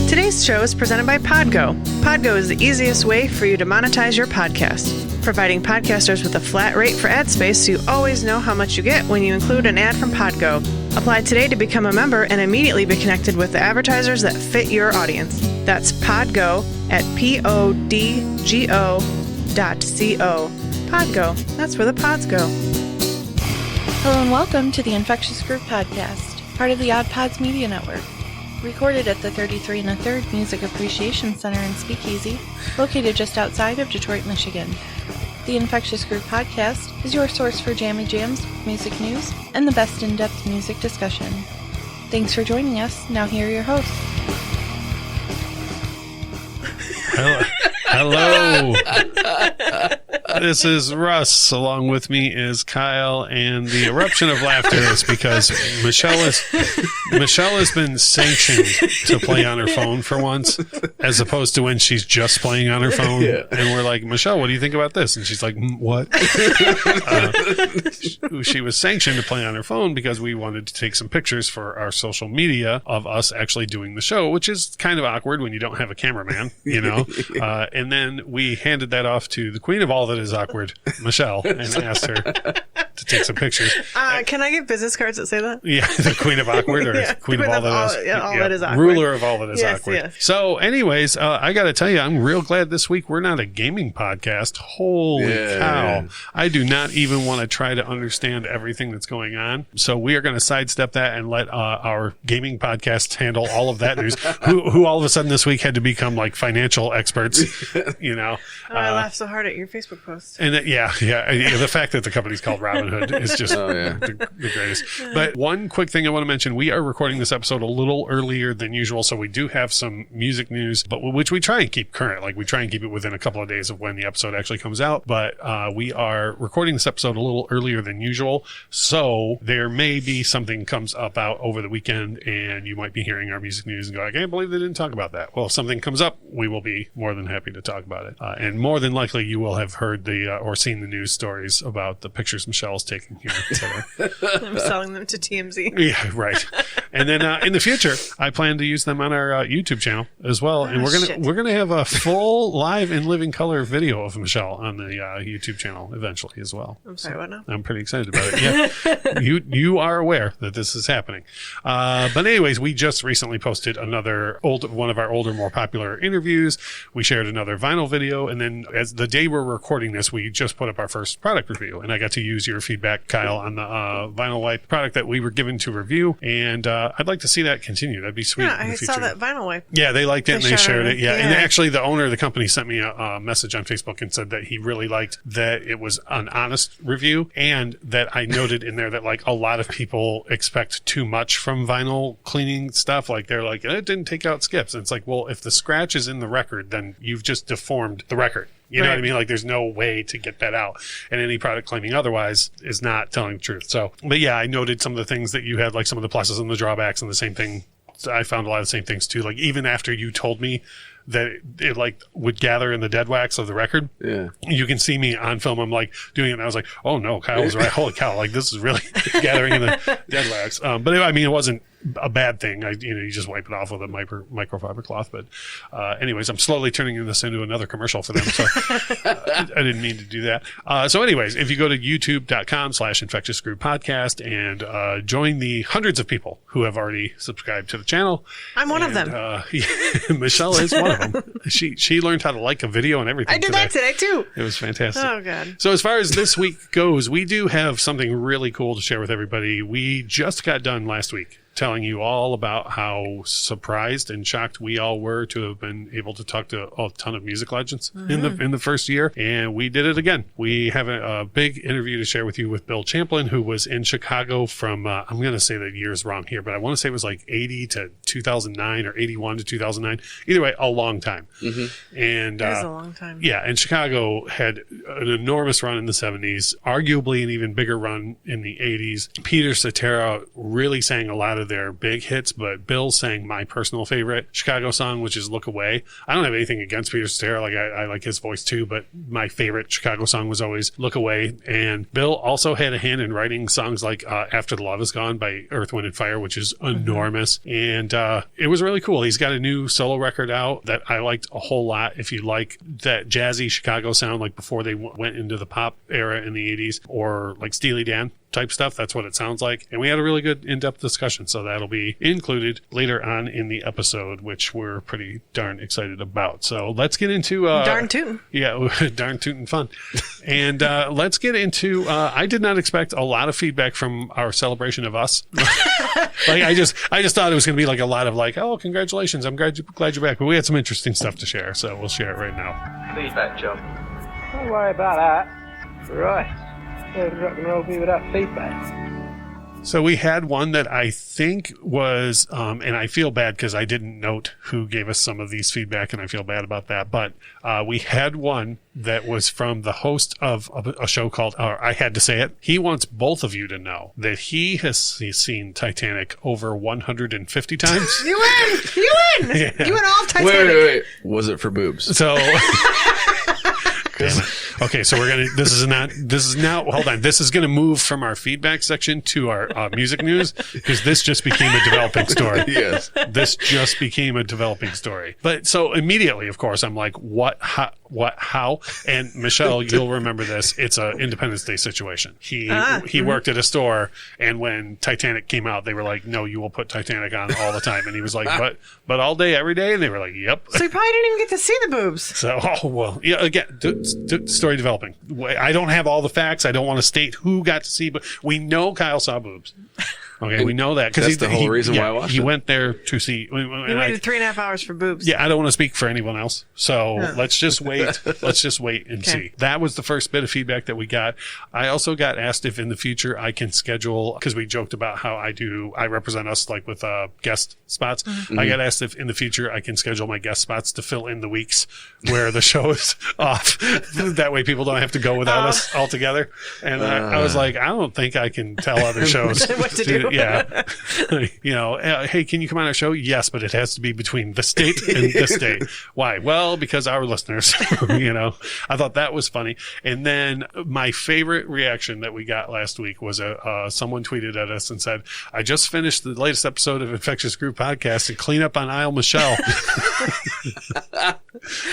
Today's show is presented by Podgo. Podgo is the easiest way for you to monetize your podcast, providing podcasters with a flat rate for ad space so you always know how much you get when you include an ad from Podgo. Apply today to become a member and immediately be connected with the advertisers that fit your audience. That's Podgo at podgo.co. Podgo, that's where the pods go. Hello and welcome to the Infectious Group Podcast, part of the Odd Pods Media Network. Recorded at the 33 1/3 Music Appreciation Center in Speakeasy, located just outside of Detroit, Michigan. The Infectious Group Podcast is your source for jammy jams, music news, and the best in-depth music discussion. Thanks for joining us. Now here are your hosts. Hello. This is Russ. Along with me is Kyle, and the eruption of laughter is because Michelle has been sanctioned to play on her phone for once, as opposed to when she's just playing on her phone. Yeah. And we're like, Michelle, what do you think about this? And she's like, what? She was sanctioned to play on her phone because we wanted to take some pictures for our social media of us actually doing the show, which is kind of awkward when you don't have a cameraman, you know? And then we handed that off to the queen of all that is awkward, Michelle, and asked her to take some pictures. Can I get business cards that say that? Yeah, the queen of awkward, or yeah, queen of all that is. All that is awkward. Ruler of all that is yes, awkward. Yes. So anyways, I got to tell you, I'm real glad this week we're not a gaming podcast. Holy cow. I do not even want to try to understand everything that's going on. So we are going to sidestep that and let our gaming podcast handle all of that news. Who all of a sudden this week had to become like financial experts, you know. I laughed so hard at your Facebook post. And the fact that the company's called Robinhood is just the greatest. But one quick thing I want to mention, we are recording this episode a little earlier than usual, so we do have some music news, but which we try and keep current. Like, we try and keep it within a couple of days of when the episode actually comes out, but we are recording this episode a little earlier than usual, so there may be something comes up out over the weekend, and you might be hearing our music news and go, I can't believe they didn't talk about that. Well, if something comes up, we will be more than happy to talk about it. And more than likely, you will have heard or seen the news stories about the pictures Michelle's taking here today. I'm selling them to TMZ. Yeah, right. And then in the future, I plan to use them on our YouTube channel as well. And we're gonna have a full live in living color video of Michelle on the YouTube channel eventually as well. I'm sorry, what now? I'm pretty excited about it. Yeah, you are aware that this is happening. But anyways, we just recently posted one of our older, more popular interviews. We shared another vinyl video, and then as the day we're recording this, we just put up our first product review, and I got to use your feedback, Kyle, on the vinyl wipe product that we were given to review, and I'd like to see that continue. That'd be sweet. Yeah, I saw that vinyl wipe. Yeah, they liked it and they shared it. Yeah, and actually the owner of the company sent me a message on Facebook and said that he really liked that it was an honest review, and that I noted in there that like a lot of people expect too much from vinyl cleaning stuff. Like, they're like, it didn't take out skips. And it's like, well, if the scratch is in the record, then you've just deformed the record. You know what I mean? Like, there's no way to get that out. And any product claiming otherwise is not telling the truth. So, but yeah, I noted some of the things that you had, like some of the pluses and the drawbacks, and the same thing. I found a lot of the same things too. Like, even after you told me that it like would gather in the dead wax of the record. Yeah. You can see me on film. I'm like doing it, and I was like, oh no, Kyle was right. Holy cow. Like, this is really gathering in the dead wax. But it wasn't a bad thing. You just wipe it off with a microfiber cloth. But anyways, I'm slowly turning this into another commercial for them. So I didn't mean to do that. So anyways, if you go to youtube.com/Infectious Group Podcast and join the hundreds of people who have already subscribed to the channel. I'm one of them. Michelle is one of them. She learned how to like a video and everything. I did that today too. It was fantastic. Oh God. So as far as this week goes, we do have something really cool to share with everybody. We just got done last week telling you all about how surprised and shocked we all were to have been able to talk to a ton of music legends in the first year, and we did it again. We have a big interview to share with you with Bill Champlin, who was in Chicago from I'm going to say the year's wrong here, but I want to say it was like 80 to 2009 or 81 to 2009. Either way, a long time. And it was a long time. Yeah, and Chicago had an enormous run in the 70s, arguably an even bigger run in the 80s. Peter Cetera really sang a lot of of their big hits, but Bill sang my personal favorite Chicago song, which is Look Away. I don't have anything against Peter Cetera. Like, I like his voice too, but my favorite Chicago song was always Look Away. And Bill also had a hand in writing songs like After the Love Is Gone by Earth, Wind & Fire, which is enormous. And it was really cool. He's got a new solo record out that I liked a whole lot. If you like that jazzy Chicago sound, like before they went into the pop era in the 80s, or like Steely Dan type stuff, that's what it sounds like. And we had a really good in-depth discussion, so that'll be included later on in the episode, which we're pretty darn excited about. So let's get into darn tootin'. Yeah, darn tootin' fun. And let's get into I did not expect a lot of feedback from our celebration of us. Like, I just thought it was going to be like a lot of like, oh, congratulations, I'm glad you're back. But we had some interesting stuff to share, so we'll share it right now. Feedback, John. Don't worry about that. Right. Rock and roll be without feedback. So we had one that I think was, and I feel bad because I didn't note who gave us some of these feedback, and I feel bad about that. But we had one that was from the host of a show called, I Had to Say It. He wants both of you to know that he's seen Titanic over 150 times. You win! Yeah. You win all Titanic. Wait. Was it for boobs? So... Okay, so this is now, hold on. This is going to move from our feedback section to our music news, because this just became a developing story. Yes. This just became a developing story. But so immediately, of course, I'm like, what, how? And Michelle, you'll remember this. It's a Independence Day situation. He worked at a store, and when Titanic came out, they were like, no, you will put Titanic on all the time. And he was like, but all day, every day? And they were like, yep. So you probably didn't even get to see the boobs. So, yeah, again, story developing. I don't have all the facts. I don't want to state who got to see, but we know Kyle saw boobs. Okay, we know that. That's the whole reason why I watched it. He went there to see. He waited 3.5 hours for boobs. Yeah, I don't want to speak for anyone else. So let's just wait. Let's just wait and see. That was the first bit of feedback that we got. I also got asked if in the future I can schedule, because we joked about how I represent us like with guest spots. Mm-hmm. I got asked if in the future I can schedule my guest spots to fill in the weeks where the show is off. That way people don't have to go without us altogether. And I was like, I don't think I can tell other shows what to do. Yeah. Hey, can you come on our show? Yes, but it has to be between the state and this state. Why? Well, because our listeners, I thought that was funny. And then my favorite reaction that we got last week was someone tweeted at us and said, I just finished the latest episode of Infectious Group Podcast and clean up on aisle Michelle.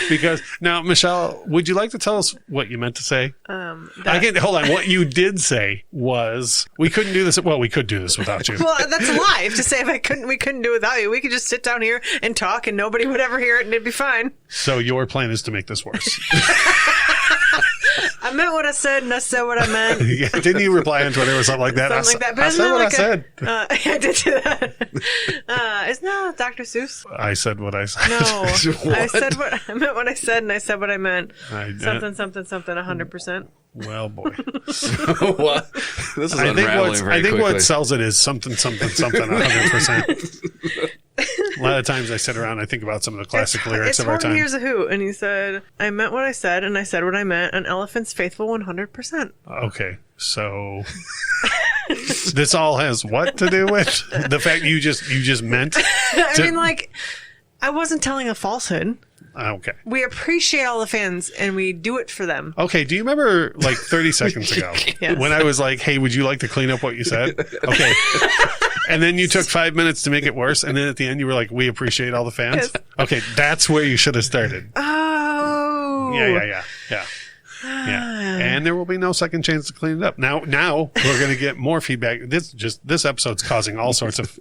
Because now, Michelle, would you like to tell us what you meant to say? Hold on. What you did say was we couldn't do this. Well, we could do this without you. Well, that's a lie. To say we couldn't do it without you. We could just sit down here and talk, and nobody would ever hear it, and it'd be fine. So your plan is to make this worse. I meant what I said, and I said what I meant. Yeah, didn't you reply on Twitter or something like that? I said what I said. I did do that. Isn't that Dr. Seuss? I said what I said. No, I meant what I said, and I said what I meant. Something, 100%. Well, boy. What? This is unraveling very quickly. I think what sells it is something, 100%. A lot of times I sit around and I think about some of the classic lyrics of our time. Here's a Who, and he said, I meant what I said, and I said what I meant, an elephant's faithful 100%. Okay, so this all has what to do with the fact you just meant? I wasn't telling a falsehood. Okay. We appreciate all the fans, and we do it for them. Okay, do you remember like 30 seconds ago yes. when I was like, hey, would you like to clean up what you said? Okay. And then you took 5 minutes to make it worse, and then at the end you were like, we appreciate all the fans? Yes. Okay, that's where you should have started. Oh. Yeah. And there will be no second chance to clean it up. Now we're going to get more feedback. This episode's causing all sorts of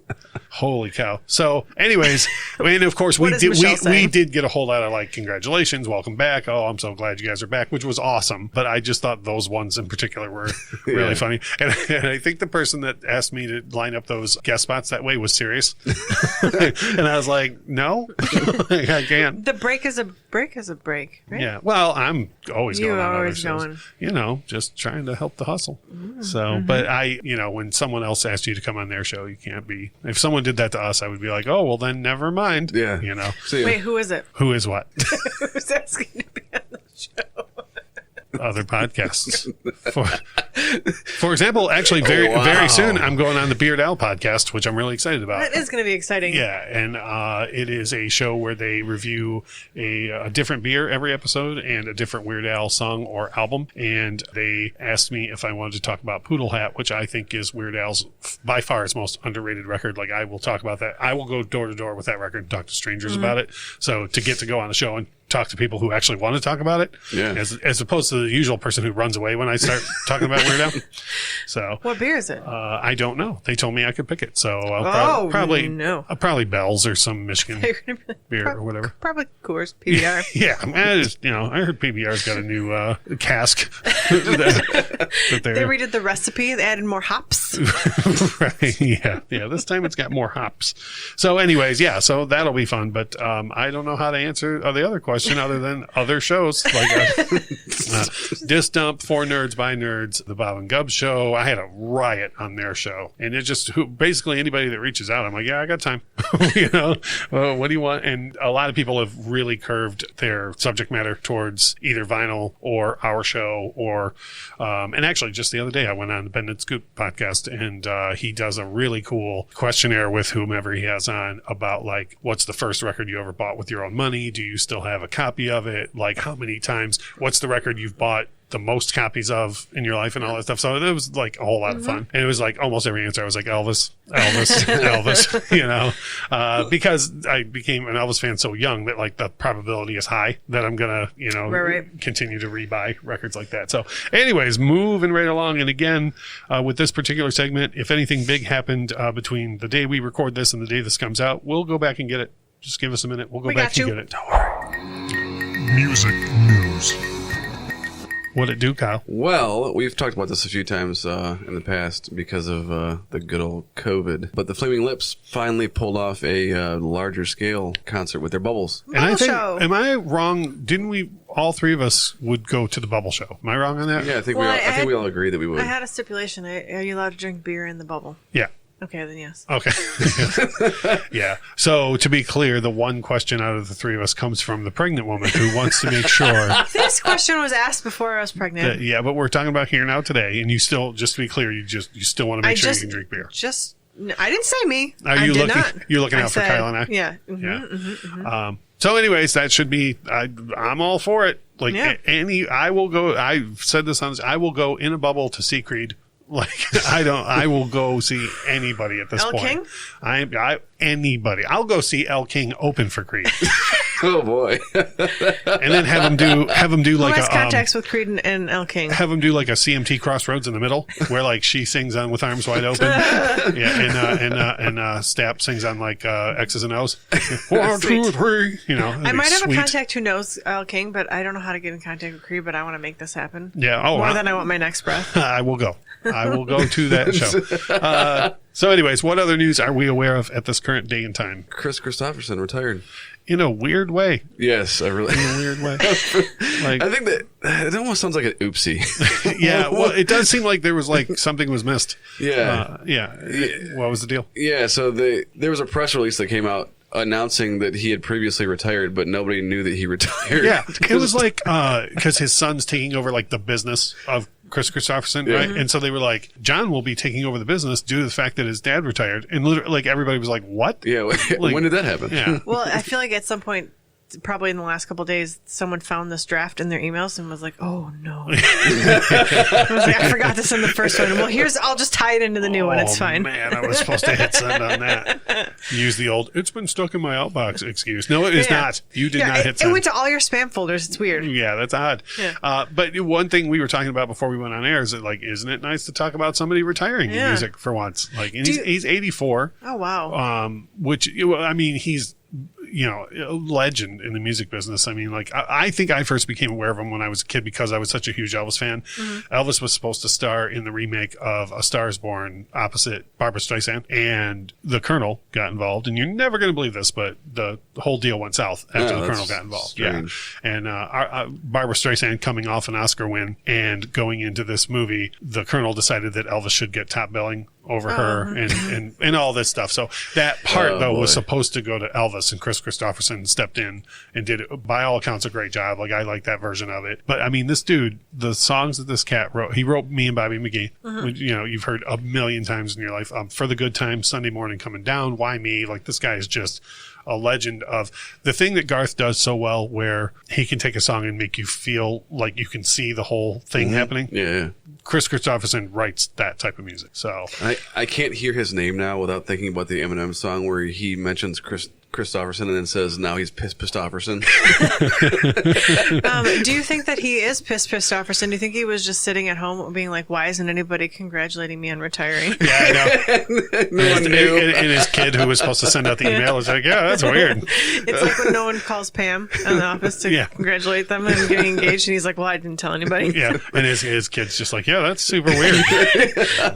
holy cow. So anyways, and of course we did get a whole lot of like, congratulations, welcome back. Oh, I'm so glad you guys are back, which was awesome. But I just thought those ones in particular were really funny. And I think the person that asked me to line up those guest spots that way was serious. And I was like, no, I can't. The break is a break, right? Yeah. Well, I'm always going on other always shows. Going. Just trying to help the hustle. So, but when someone else asked you to come on their show, you can't be. If someone did that to us, I would be like, oh, well, then never mind. Yeah. Wait, who is it? Who is what? Who's asking to be on the show? Other podcasts. For example, actually, very soon, I'm going on the Beard Al podcast, which I'm really excited about. That is going to be exciting. Yeah, and it is a show where they review a different beer every episode and a different Weird Al song or album. And they asked me if I wanted to talk about Poodle Hat, which I think is Weird Al's by far his most underrated record. Like, I will talk about that. I will go door to door with that record and talk to strangers about it. So to get to go on the show and talk to people who actually want to talk about it, as opposed to the usual person who runs away when I start talking about Weird Al. So, what beer is it? I don't know. They told me I could pick it, so I'll probably Bell's or some Michigan beer or whatever. Probably Coors, PBR. Yeah, I heard PBR's got a new cask. that they redid the recipe. They added more hops. Right? Yeah. This time it's got more hops. So, anyways, so that'll be fun. But I don't know how to answer the other question other than other shows like Disc Dump, For Nerds by Nerds, the Bob and Gub show. I had a riot on their show, and it just basically anybody that reaches out, I'm like, I got time. What do you want? And a lot of people have really curved their subject matter towards either vinyl or our show, or and actually just the other day I went on the Bend and Scoop podcast, and he does a really cool questionnaire with whomever he has on about like, what's the first record you ever bought with your own money? Do you still have a copy of it? Like, how many times? What's the record you've bought the most copies of in your life and all that stuff? So it was like a whole lot of fun. And it was like almost every answer I was like Elvis, because I became an Elvis fan so young that like the probability is high that I'm gonna continue to rebuy records like that. So anyways, moving right along, and again with this particular segment, if anything big happened between the day we record this and the day this comes out, we'll go back and get it. Just give us a minute. We'll go back and get it. Don't worry. Music news. What'd it do, Kyle? Well, we've talked about this a few times in the past because of the good old COVID. But the Flaming Lips finally pulled off a larger scale concert with their Bubbles. And I think, am I wrong? Didn't we, all three of us, would go to the Bubble show? Am I wrong on that? Yeah, I think we all agree that we would. I had a stipulation. Are you allowed to drink beer in the Bubble? Yeah. Okay, then yes. Okay. Yeah. So to be clear, the one question out of the three of us comes from the pregnant woman who wants to make sure. This question was asked before I was pregnant. But we're talking about here now today, and you still, just to be clear, you still want to make sure you can drink beer. I didn't say me. You're looking out for Kyle and I. Yeah. So anyways, that should be, I'm all for it. Like I will go, I've said this on, I will go in a bubble to see Creed. Like, I will go see anybody at this point. King? Anybody. I'll go see El King open for Creed. Oh boy. And then have him do like a contacts with Creed and El King. Have him do like a CMT Crossroads in the middle where like she sings on With Arms Wide Open. And Stapp sings on like X's and O's. 1, 2, 3, I might have a contact who knows El King, but I don't know how to get in contact with Creed, but I want to make this happen. Yeah. More than I want my next breath. I will go to that show. So anyways, what other news are we aware of at this current day and time? Chris Christopherson retired. In a weird way. Yes, in a weird way. Like, I think that it almost sounds like an oopsie. Yeah, well, it does seem like there was like something was missed. Yeah. What was the deal? Yeah, so there was a press release that came out announcing that he had previously retired, but nobody knew that he retired. Yeah, it was like because his son's taking over like the business of Chris Christopherson, right? And so they were like, John will be taking over the business due to the fact that his dad retired. And literally, like, everybody was like, what? Yeah, like, when did that happen? Yeah. Well, I feel like at some point, probably in the last couple of days, someone found this draft in their emails and was like, oh no. I forgot to send the first one. Well, I'll just tie it into the new one. It's fine. Man, I was supposed to hit send on that. Use the old, it's been stuck in my outbox excuse. No, it is not. You did not hit send. It went to all your spam folders. It's weird. Yeah, that's odd. Yeah. But one thing we were talking about before we went on air is that, like, isn't it nice to talk about somebody retiring in music for once? Like, and he's 84. Oh, wow. Which, I mean, he's, a legend in the music business. I mean, like, I think I first became aware of him when I was a kid because I was such a huge Elvis fan. Mm-hmm. Elvis was supposed to star in the remake of A Star Is Born opposite Barbra Streisand, and the Colonel got involved. And you're never going to believe this, but the whole deal went south after the Colonel got involved. Strange. Yeah. And Barbra Streisand coming off an Oscar win and going into this movie, the Colonel decided that Elvis should get top billing over her and all this stuff. So that part was supposed to go to Elvis, and Chris Christopherson stepped in and did, by all accounts, a great job. Like, I like that version of it. But I mean, this dude, the songs that this cat wrote, he wrote Me and Bobby McGee, which, you know, you've heard a million times in your life. For the Good Times, Sunday Morning Coming Down, Why Me? Like, this guy is just a legend of the thing that Garth does so well, where he can take a song and make you feel like you can see the whole thing happening. Yeah. Chris Christopherson writes that type of music. So I can't hear his name now without thinking about the Eminem song where he mentions Christopherson and then says now he's Pistofferson. Do you think that he is Pistofferson? Do you think he was just sitting at home being like, why isn't anybody congratulating me on retiring? Yeah, I know. No one knew. And his kid who was supposed to send out the email was like, yeah, that's weird. It's like when no one calls Pam in the office to congratulate them and getting engaged, and he's like, well, I didn't tell anybody. Yeah, and his kid's just like, yeah, that's super weird.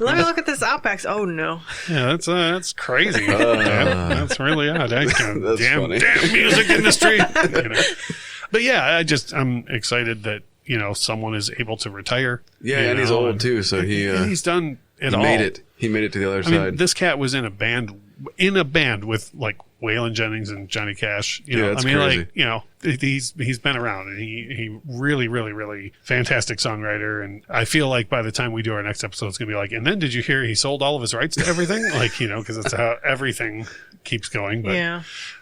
Let me look at this Outbacks. Oh, no. Yeah, that's crazy. That's really odd. Damn music industry. You know. But yeah, I'm excited that, you know, someone is able to retire. Yeah, and he's old too, so he's done it all. He made it to the other side. Mean, this cat was in a band with like Waylon Jennings and Johnny Cash. You know, that's crazy. Like, you know, he's been around, and he really, really, really fantastic songwriter. And I feel like by the time we do our next episode, it's gonna be like, and then did you hear he sold all of his rights to everything? Like, you know, because that's how everything keeps going.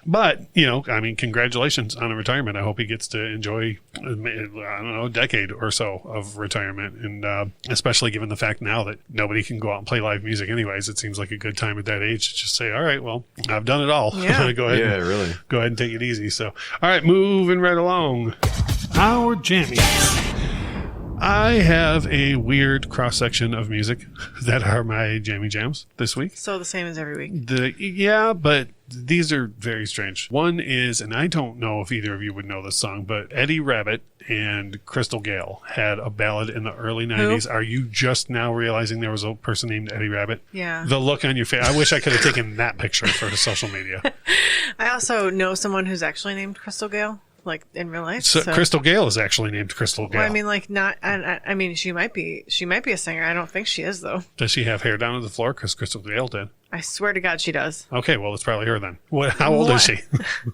But you know, I mean, congratulations on a retirement. I hope he gets to enjoy, I don't know, a decade or so of retirement, and especially given the fact now that nobody can go out and play live music anyways, it seems like a good time at that age to just say, all right, well, I've done it all. Go ahead and take it easy. So, all right, moving right along. Our jammies. I have a weird cross-section of music that are my jammy jams this week. So the same as every week. But these are very strange. One is, and I don't know if either of you would know this song, but Eddie Rabbitt and Crystal Gayle had a ballad in the early 90s. Are you just now realizing there was a person named Eddie Rabbitt? Yeah. The look on your face. I wish I could have taken that picture for social media. I also know someone who's actually named Crystal Gayle. Like in real life, so Crystal Gayle is actually named Crystal Gayle. Well, I mean, like not. I mean, she might be a singer. I don't think she is though. Does she have hair down to the floor? Because Crystal Gayle did. I swear to God, she does. Okay, well, it's probably her then. How old is she?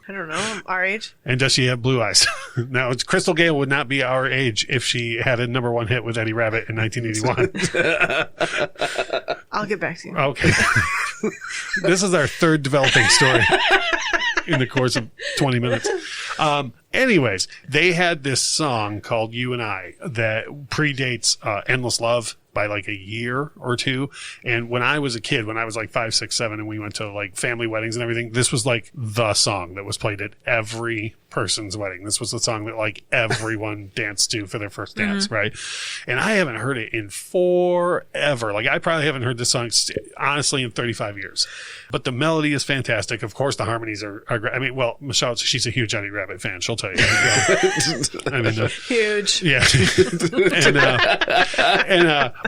I don't know. Our age. And does she have blue eyes? Now, Crystal Gayle would not be our age if she had a #1 hit with Eddie Rabbitt in 1981. I'll get back to you. Okay. This is our third developing story in the course of 20 minutes. Anyways, they had this song called You and I that predates Endless Love by like a year or two. And when I was a kid, when I was like 5, 6, 7, and we went to like family weddings and everything, this was like the song that was played at every person's wedding. This was the song that like everyone danced to for their first dance, right? And I haven't heard it in forever. Like I probably haven't heard this song honestly in 35 years. But the melody is fantastic. Of course, the harmonies are great. I mean, well, Michelle, she's a huge Eddie Rabbitt fan. She'll tell you. I mean, huge. Yeah.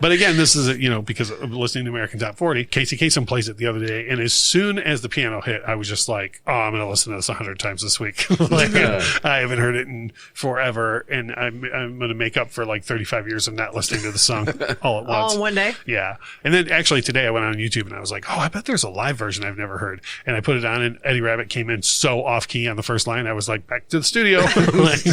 But again, this is, you know, because of listening to American Top 40, Casey Kasem plays it the other day. And as soon as the piano hit, I was just like, oh, I'm going to listen to this 100 times this week. Like, I haven't heard it in forever. And I'm going to make up for like 35 years of not listening to the song all at once. All in one day? Yeah. And then actually today I went on YouTube and I was like, oh, I bet there's a live version I've never heard. And I put it on and Eddie Rabbitt came in so off key on the first line. I was like, back to the studio. Like,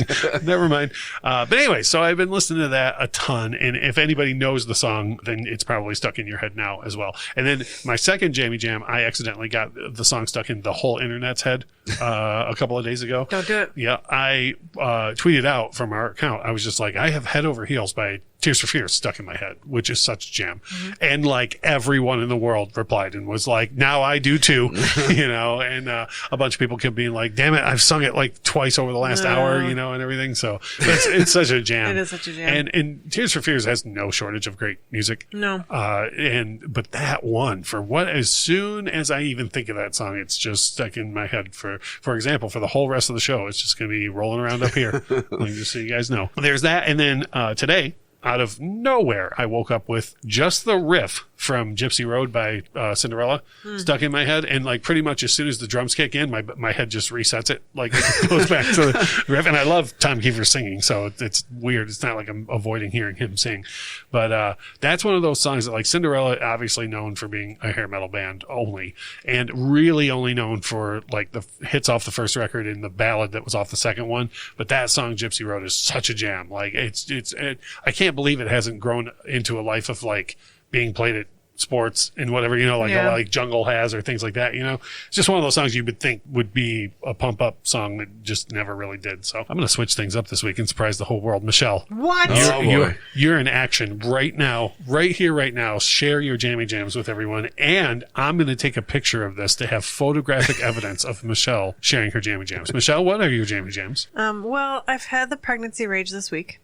never mind. But anyway, so I've been listening to that a ton. And if anybody knows the song, then it's probably stuck in your head now as well. And then my second jammy jam, I accidentally got the song stuck in the whole internet's head a couple of days ago. Don't do it. Yeah, I tweeted out from our account. I was just like, I have Head Over Heels by Tears for Fears stuck in my head, which is such a jam. And like everyone in the world replied and was like, now I do too, you know, and a bunch of people kept being like, damn it, I've sung it like twice over the last hour, you know, and everything. So it's such a jam. It is such a jam. And Tears for Fears has no shortage of great music. No. But that one, as soon as I even think of that song, it's just stuck in my head for example, for the whole rest of the show. It's just going to be rolling around up here, just so you guys know. There's that. And then today, out of nowhere, I woke up with just the riff from Gypsy Road by Cinderella stuck in my head. And like pretty much as soon as the drums kick in, my head just resets it. Like it goes back to the riff. And I love Tom Kiefer singing, so it's weird. It's not like I'm avoiding hearing him sing. But that's one of those songs that, like, Cinderella, obviously known for being a hair metal band only, and really only known for like the hits off the first record and the ballad that was off the second one. But that song, Gypsy Road, is such a jam. Like I can't believe it hasn't grown into a life of like being played at sports and whatever, like Jungle has or things like that, It's just one of those songs you would think would be a pump up song that just never really did. So I'm going to switch things up this week and surprise the whole world. Michelle. What? You're in action right now, right here, right now. Share your jammy jams with everyone. And I'm going to take a picture of this to have photographic evidence of Michelle sharing her jammy jams. Michelle, what are your jammy jams? Well, I've had the pregnancy rage this week.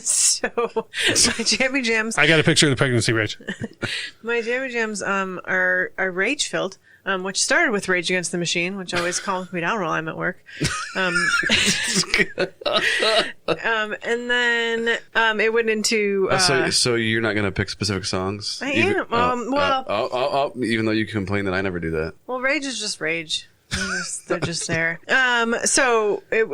So my jammy jams. I got a picture of the pregnancy rage. My jammy jams are rage filled, which started with Rage Against the Machine, which always calms me down while I'm at work. And then it went into. So you're not going to pick specific songs? I am. Even though you complain that I never do that. Well, rage is just rage. They're just there. So it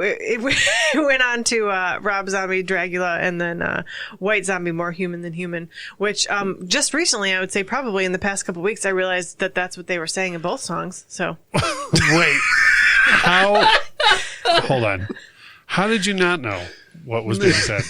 went on to Rob Zombie, Dragula, and then White Zombie, More Human Than Human, which just recently, I would say probably in the past couple of weeks, I realized that that's what they were saying in both songs. So wait, how? Hold on. How did you not know what was being said?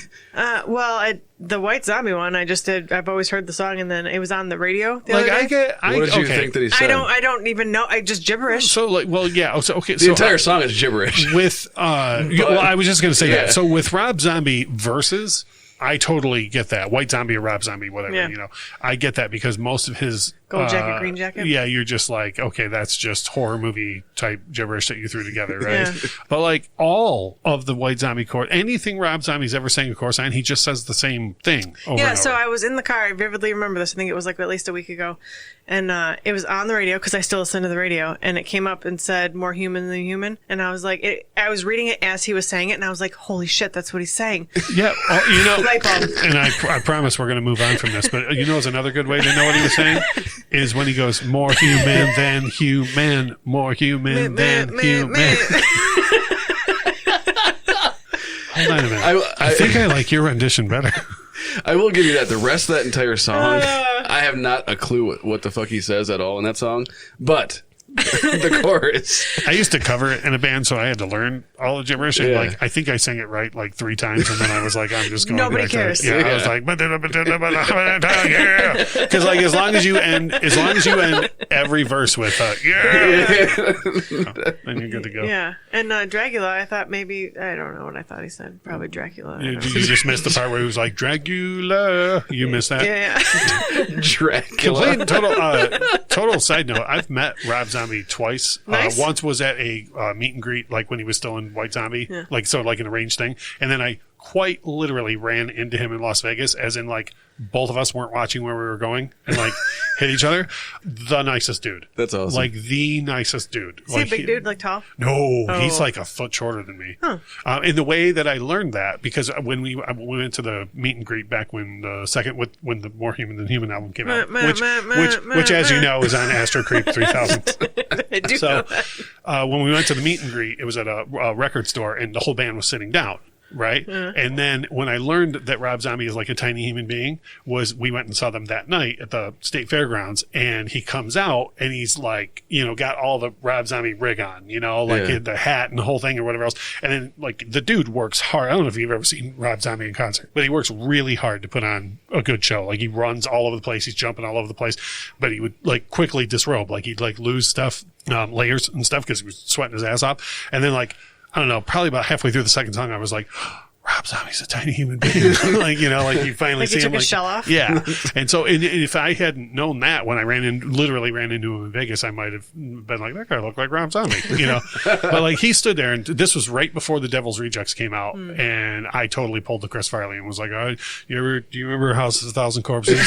The White Zombie one, I've always heard the song, and then it was on the radio the other day. What did you think that he said? I don't even know. I just gibberish. So The entire song is gibberish. With I was just going to say that. So with Rob Zombie verses, I totally get that. White Zombie or Rob Zombie, whatever, I get that because most of his Gold Jacket, Green Jacket. Yeah, you're just like, okay, that's just horror movie type gibberish that you threw together, right? Yeah. But like all of the White Zombie chorus, anything Rob Zombie's ever sang a chorus on, he just says the same thing over and over. So I was in the car. I vividly remember this. I think it was like at least a week ago. And it was on the radio because I still listen to the radio. And it came up and said, More Human Than Human. And I was like, I was reading it as he was saying it. And I was like, holy shit, that's what he's saying. Yeah. Light bulb. And I promise we're going to move on from this. But it's another good way to know what he was saying is when he goes, more human than human, more human than human. Hold on a minute. I think I like your rendition better. I will give you that. The rest of that entire song, I have not a clue what the fuck he says at all in that song. But the chorus. I used to cover it in a band, so I had to learn all the gibberish. And I think I sang it right like 3 times, and then I was like, I'm just going. Nobody cares. I was like, yeah, because like as long as you end every verse with then you're good to go. Yeah, and Dragula, I thought maybe I don't know what I thought he said. Probably Dracula. You just missed the part where he was like Dragula. You missed that. Yeah. Dracula. Total side note. I've met Rob Zombie twice. Nice. Once was at a meet and greet, like when he was still in White Zombie, like an arranged thing. And then I quite literally ran into him in Las Vegas, as in like both of us weren't watching where we were going and like hit each other. The nicest dude. That's awesome. Like the nicest dude. Is he a big dude, like tall? No, he's like a foot shorter than me. Huh. In the way that I learned that, because when we went to the meet and greet back when when the More Human Than Human album came out, which as you know is on Astro Creep 3000. I do know that. When we went to the meet and greet, it was at a record store, and the whole band was sitting down. Right. And then when I learned that Rob Zombie is like a tiny human being, we went and saw them that night at the state fairgrounds, and he comes out and he's like, got all the Rob Zombie rig on, the hat and the whole thing or whatever else. And then like the dude works hard. I don't know if you've ever seen Rob Zombie in concert, but he works really hard to put on a good show. Like he runs all over the place. He's jumping all over the place, but he would like quickly disrobe. Like he'd like lose stuff, layers and stuff because he was sweating his ass off. And then like, I don't know, probably about halfway through the second song, I was like, Rob Zombie's a tiny human being. like you finally see him. Took his shell off? Yeah. And so if I hadn't known that when I literally ran into him in Vegas, I might have been like, that guy looked like Rob Zombie, But like he stood there, and this was right before the Devil's Rejects came out, and I totally pulled the Chris Farley and was like, do you remember House of a Thousand Corpses?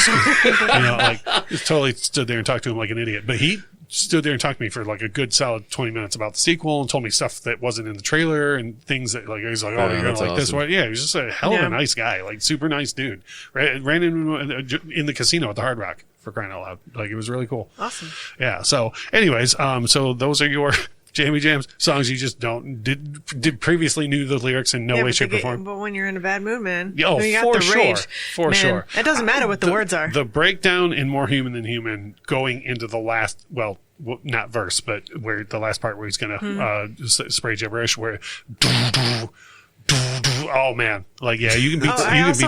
Just totally stood there and talked to him like an idiot. But he stood there and talked to me for like a good solid 20 minutes about the sequel and told me stuff that wasn't in the trailer and things that like, he's like, oh, you're going to like this one. Yeah, he was just a hell of a nice guy, like super nice dude. Ran in the casino at the Hard Rock, for crying out loud. Like, it was really cool. Awesome. Yeah. So anyways, so those are your Jammy Jams songs you just did previously knew the lyrics in no way, shape, or form. But when you're in a bad mood, man. Oh, when you got for the sure. rage, For sure. It doesn't matter what the words are. The breakdown in More Human Than Human going into the last, well, not verse, but where the last part where he's going to spray gibberish, where oh man, like yeah, you can beat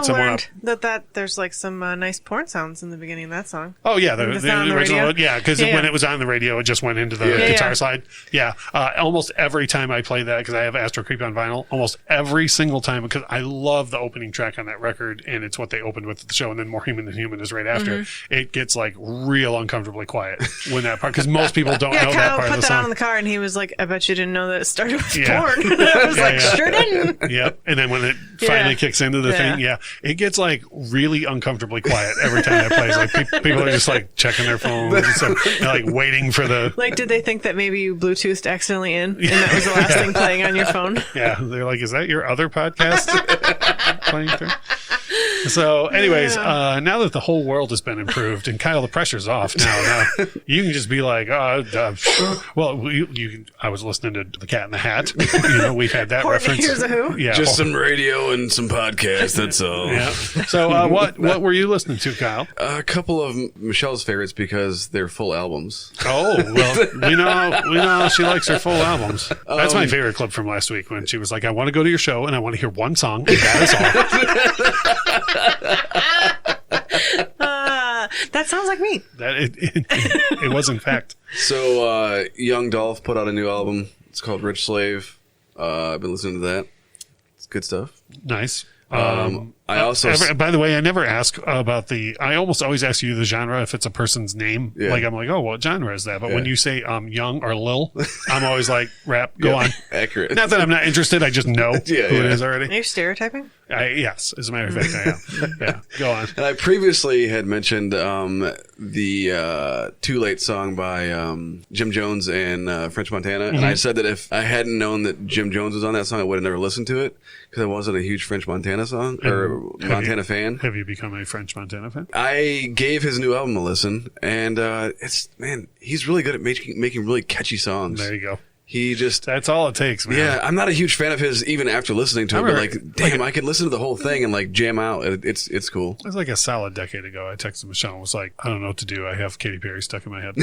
someone up. That there's like some nice porn sounds in the beginning of that song. Oh yeah, the original, yeah, because when it was on the radio, it just went into the guitar slide. Yeah, almost every time I play that, because I have Astro Creep on vinyl, almost every single time, because I love the opening track on that record, and it's what they opened with the show, and then More Human Than Human is right after. It gets like real uncomfortably quiet when that part, because most people don't know that part of the song. Kyle put that on in the car, and he was like, "I bet you didn't know that it started with porn." I was like, "Sure didn't." Yep, and then when it finally kicks into the thing, it gets like really uncomfortably quiet every time that plays. Like people are just like checking their phones and stuff, and, like waiting for the. Like, did they think that maybe you Bluetoothed accidentally in, and that was the last thing playing on your phone? Yeah, they're like, "Is that your other podcast playing through?" So, anyways, now that the whole world has been improved, and Kyle, the pressure's off now you can just be like, well, I was listening to The Cat in the Hat. You know, we've had that reference. Here's a Who? Yeah, just some radio and some podcasts. That's all. Yeah. So, what were you listening to, Kyle? A couple of Michelle's favorites because they're full albums. Oh well, we know she likes her full albums. That's my favorite clip from last week when she was like, "I want to go to your show and I want to hear one song, and that is all." That sounds like me. That it was in fact. So Young Dolph put out a new album. It's called Rich Slave. I've been listening to that. It's good stuff. Nice. I also, by the way, I never ask about I almost always ask you the genre if it's a person's name. Yeah. Like I'm like, oh, what genre is that? But when you say Young or Lil, I'm always like, rap, go on. Accurate. Not that I'm not interested, I just know who it is already. Are you stereotyping? Yes, as a matter of fact, I am. Yeah, go on. And I previously had mentioned the Too Late song by Jim Jones and French Montana, and I said that if I hadn't known that Jim Jones was on that song, I would have never listened to it because I wasn't a huge French Montana fan. Fan. Have you become a French Montana fan? I gave his new album a listen, and he's really good at making really catchy songs. There you go. That's all it takes, man. Yeah, I'm not a huge fan of his even after listening to it, but like, damn, I could listen to the whole thing and like jam out. It's cool. It was like a solid decade ago. I texted Michelle and was like, I don't know what to do. I have Katy Perry stuck in my head.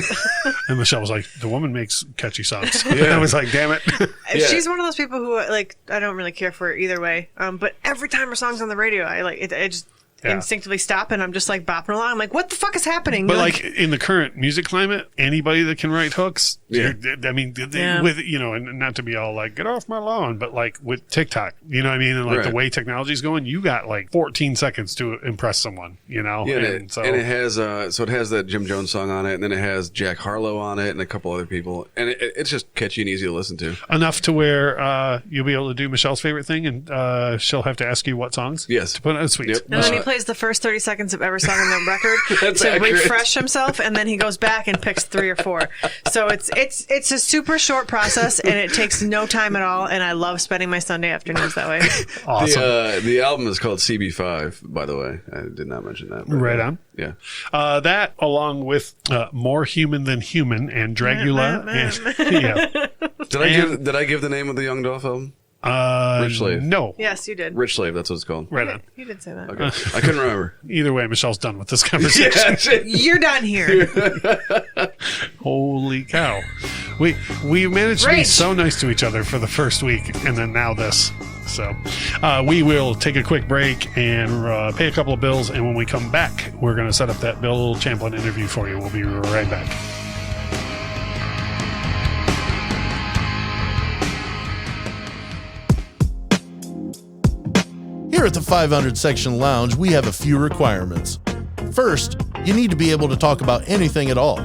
And Michelle was like, the woman makes catchy songs. Yeah. And I was like, damn it. She's one of those people who, like, I don't really care for her either way. But every time her song's on the radio, I just instinctively stop and I'm just like bopping along. I'm like, what the fuck is happening? But like in the current music climate, anybody that can write hooks, I mean, with, you know, and not to be all like, get off my lawn, but like with TikTok, you know what I mean? And like the way technology's going, you got like 14 seconds to impress someone, you know? Yeah, and it has, it has that Jim Jones song on it, and then it has Jack Harlow on it and a couple other people. And it's just catchy and easy to listen to. Enough to where you'll be able to do Michelle's favorite thing and she'll have to ask you what songs? Yes. To put on sweet. Yep. And then he plays the first 30 seconds of every song on the record to refresh himself, and then he goes back and picks 3 or 4. So it's a super short process, and it takes no time at all, and I love spending my Sunday afternoons that way. Awesome. The album is called CB5, by the way. I did not mention that. Right on. Yeah. That, along with More Human Than Human and Dragula. Did I give the name of the Young Dolph album? Rich Slave. No. Yes, you did. Rich Slave, that's what it's called. Right on. You did say that. Okay. I couldn't remember. Either way, Michelle's done with this conversation. You're done here. Holy cow. We managed to be so nice to each other for the first week, and then now this. So we will take a quick break and pay a couple of bills, and when we come back, we're going to set up that Bill Champlin interview for you. We'll be right back. Here at the 500 Section Lounge, we have a few requirements. First, you need to be able to talk about anything at all.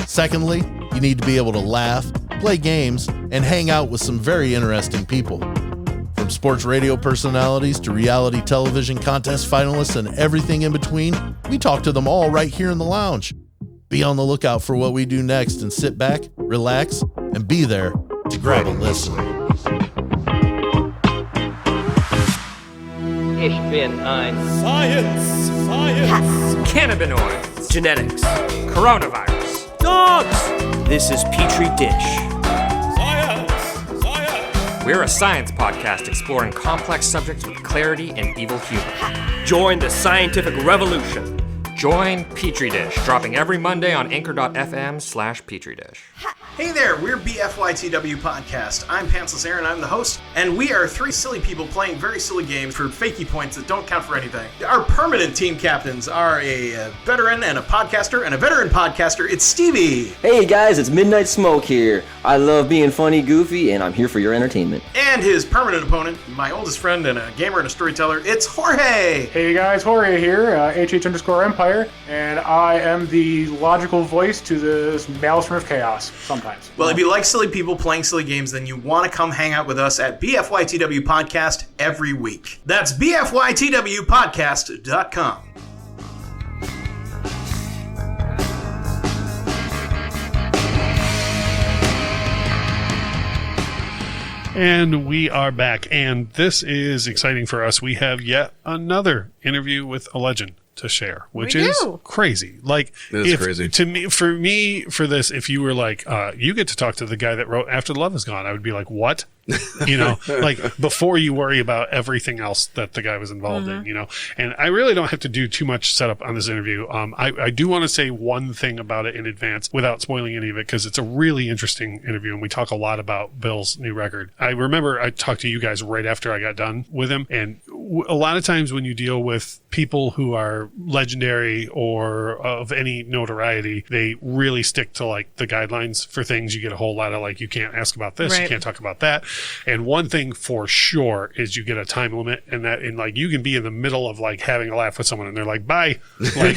Secondly, you need to be able to laugh, play games, and hang out with some very interesting people. From sports radio personalities to reality television contest finalists and everything in between, we talk to them all right here in the lounge. Be on the lookout for what we do next and sit back, relax, and be there to grab a listen. Ich bin ein Science! Cannabinoids, genetics, coronavirus, dogs. This is Petri Dish. We're a science podcast exploring complex subjects with clarity and evil humor. Join the scientific revolution. Join Petri Dish, dropping every Monday on anchor.fm/Petri Dish. Hey there, we're BFYTW Podcast. I'm Pantsless Aaron, I'm the host, and we are three silly people playing very silly games for fakey points that don't count for anything. Our permanent team captains are a veteran and a podcaster, and a veteran podcaster, it's Stevie. Hey guys, it's Midnight Smoke here. I love being funny, goofy, and I'm here for your entertainment. And his permanent opponent, my oldest friend and a gamer and a storyteller, it's Jorge. Hey guys, Jorge here, HH_Empire, and I am the logical voice to this Maelstrom of Chaos, sometimes. Well, if you like silly people playing silly games, then you want to come hang out with us at BFYTW Podcast every week. That's BFYTWpodcast.com. And we are back, and this is exciting for us. We have yet another interview with a legend to share, which is crazy. Like, crazy to me. For this, if you were like, you get to talk to the guy that wrote After the Love Is Gone, I would be like, what? Like before you worry about everything else that the guy was involved in, and I really don't have to do too much setup on this interview. I do want to say one thing about it in advance without spoiling any of it, because it's a really interesting interview and we talk a lot about Bill's new record. I remember I talked to you guys right after I got done with him, and a lot of times when you deal with people who are legendary or of any notoriety, they really stick to like the guidelines for things. You get a whole lot of like, you can't ask about this, you can't talk about that. And one thing for sure is you get a time limit, and like you can be in the middle of like having a laugh with someone and they're like, bye, like,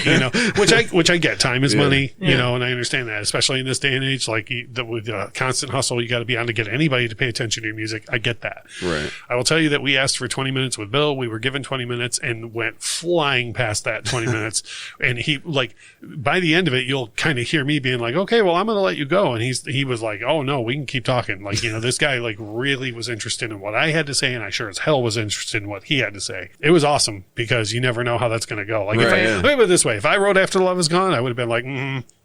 which I get. Time is money, and I understand that, especially in this day and age, like with constant hustle, you got to be on to get anybody to pay attention to your music. I get that. Right. I will tell you that we asked for 20 minutes with Bill. We were given 20 minutes and went flying past that 20 minutes. And he, like, by the end of it, you'll kind of hear me being like, okay, well, I'm going to let you go. And he was like, oh no, we can keep talking. Like, this guy like really was interested in what I had to say, and I sure as hell was interested in what he had to say. It was awesome because you never know how that's going to go. Like, let me put it this way: if I wrote After the Love Is Gone, I would have been like,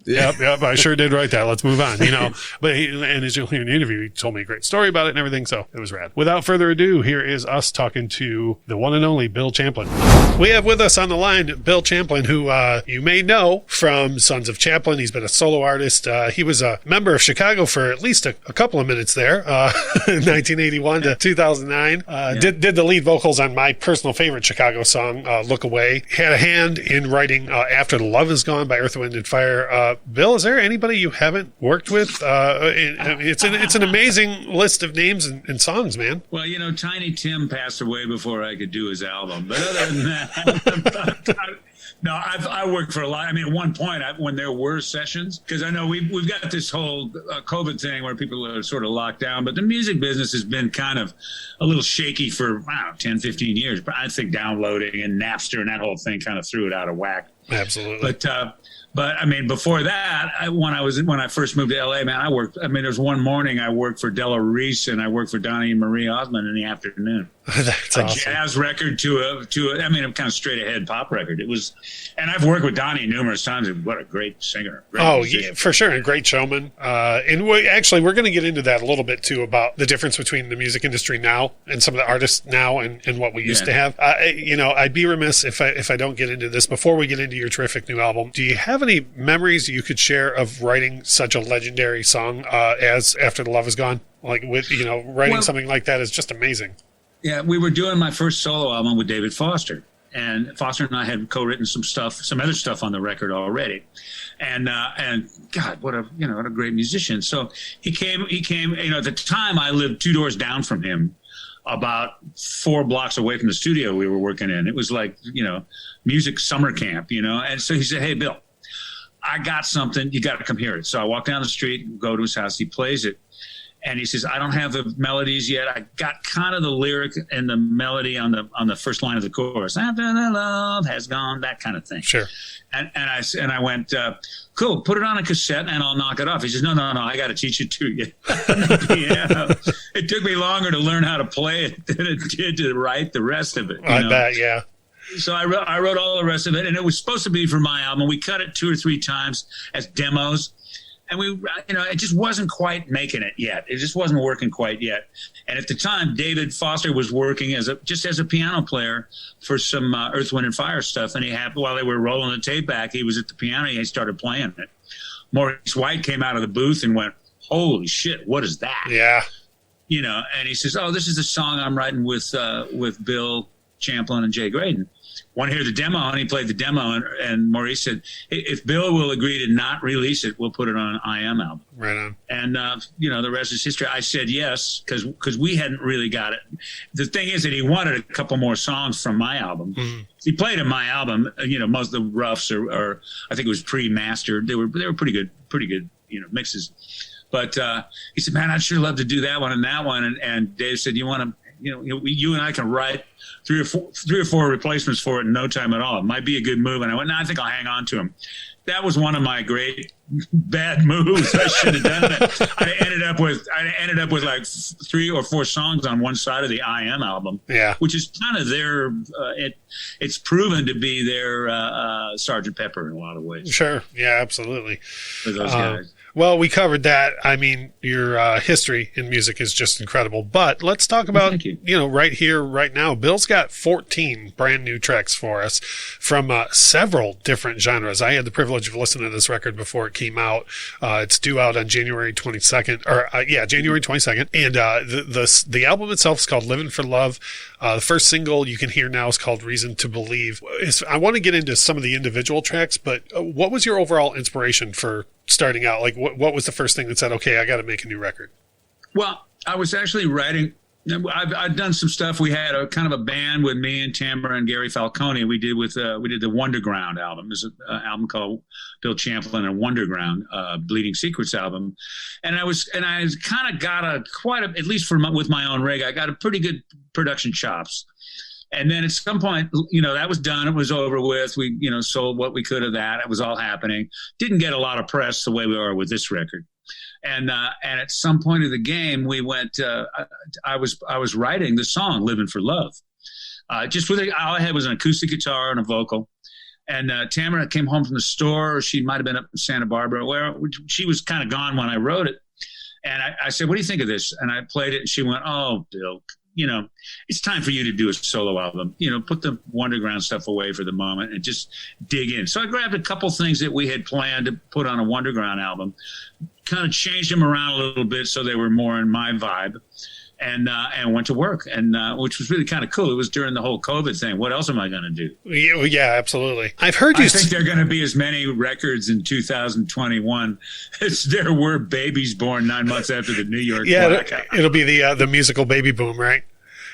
Yep, I sure did write that. Let's move on, But and as you'll hear in the interview, he told me a great story about it and everything, so it was rad. Without further ado, here is us talking to the one and only Bill Champlin. We have with us on the line Bill Champlin, who you may know from Sons of Champlin. He's been a solo artist. He was a member of Chicago for at least a couple of minutes there, 1981 to 2009. Did the lead vocals on my personal favorite Chicago song, Look Away. Had a hand in writing After the Love Is Gone by Earth, Wind & Fire. Bill, is there anybody you haven't worked with? It's an amazing list of names and songs, man. Well, Tiny Tim passed away before I could do his album. But other than that, no, I worked for a lot. I mean, at one point, when there were sessions, because I know we've got this whole COVID thing where people are sort of locked down, but the music business has been kind of a little shaky for, 10, 15 years. But I think downloading and Napster and that whole thing kind of threw it out of whack. Absolutely. But I mean, before that, when I first moved to LA, man, there's one morning I worked for Della Reese and I worked for Donnie and Marie Osmond in the afternoon. That's a awesome. Jazz record to a kind of straight ahead pop record. It was, and I've worked with Donnie numerous times. What a great singer. Yeah, for sure. And great showman. And we're going to get into that a little bit too, about the difference between the music industry now and some of the artists now and what we used to have. I'd be remiss if I don't get into this before we get into your terrific new album. Do you have any memories you could share of writing such a legendary song as After the Love Is Gone? Like with, writing something like that is just amazing. Yeah, we were doing my first solo album with David Foster, and Foster and I had co-written some other stuff on the record already, and God, what a great musician. So he came. At the time I lived 2 doors down from him, about 4 blocks away from the studio we were working in. It was like music summer camp, And so he said, "Hey, Bill, I got something. You got to come hear it." So I walk down the street, go to his house. He plays it. And he says, I don't have the melodies yet. I got kind of the lyric and the melody on the first line of the chorus. After the love has gone, that kind of thing. Sure. And I went, cool, put it on a cassette and I'll knock it off. He says, no, I got to teach it to you. Yeah. It took me longer to learn how to play it than it did to write the rest of it. I bet, yeah. So I wrote all the rest of it, and it was supposed to be for my album. We cut it 2 or 3 times as demos. And it just wasn't quite making it yet. It just wasn't working quite yet. And at the time, David Foster was working as a piano player for some Earth, Wind, and Fire stuff. And while they were rolling the tape back, he was at the piano. He started playing it. Maurice White came out of the booth and went, "Holy shit, what is that?" Yeah. And he says, "Oh, this is the song I'm writing with Bill Champlin and Jay Graydon. Want to hear the demo?" And he played the demo, and Maurice said, "If Bill will agree to not release it, we'll put it on an IM album." Right on. And the rest is history. I said yes because we hadn't really got it. The thing is that he wanted a couple more songs from my album. Mm-hmm. He played in my album. Most of the roughs are I think it was pre-mastered. They were pretty good mixes. But he said, "Man, I'd sure love to do that one and that one." And Dave said, "You want to?" You and I can write 3 or 4 replacements for it in no time at all. It might be a good move. And I went, "No, I think I'll hang on to him." That was one of my great bad moves. I should have done it. I ended up with like 3 or 4 songs on one side of the IM album. Yeah, which is kind of their. It's proven to be their Sgt. Pepper in a lot of ways. Sure. Yeah, absolutely. For those guys. Well, we covered that. I mean, your history in music is just incredible. But let's talk about, right here, right now. Bill's got 14 brand new tracks for us from several different genres. I had the privilege of listening to this record before it came out. It's due out on January 22nd. January 22nd. And the album itself is called Livin for Love. The first single you can hear now is called Reason to Believe. I want to get into some of the individual tracks, but what was your overall inspiration for starting out? Like, what was the first thing that said, okay, I got to make a new record? Well, I was actually writing. I've done some stuff. We had a kind of a band with me and Tamara and Gary Falcone. We did the Wonderground album. There's an album called Bill Champlin and Wonderground, Bleeding Secrets album. And I kind of got at least with my own rig, I got a pretty good production chops. And then at some point, that was done. It was over with. We, sold what we could of that. It was all happening. Didn't get a lot of press the way we are with this record. And at some point of the game, we went. I was writing the song "Livin for Love," just with all I had was an acoustic guitar and a vocal. And Tamara came home from the store. She might have been up in Santa Barbara, where she was kind of gone when I wrote it. And I said, "What do you think of this?" And I played it, and she went, "Oh, Bill, it's time for you to do a solo album. Put the Wonderground stuff away for the moment and just dig in." So I grabbed a couple things that we had planned to put on a Wonderground album, kind of changed them around a little bit so they were more in my vibe, and went to work, and which was really kind of cool. It was during the whole COVID thing. What else am I going to do? Yeah, absolutely. I've heard you. I think there are going to be as many records in 2021 as there were babies born 9 months after the New York blackout. It'll be the musical baby boom, right?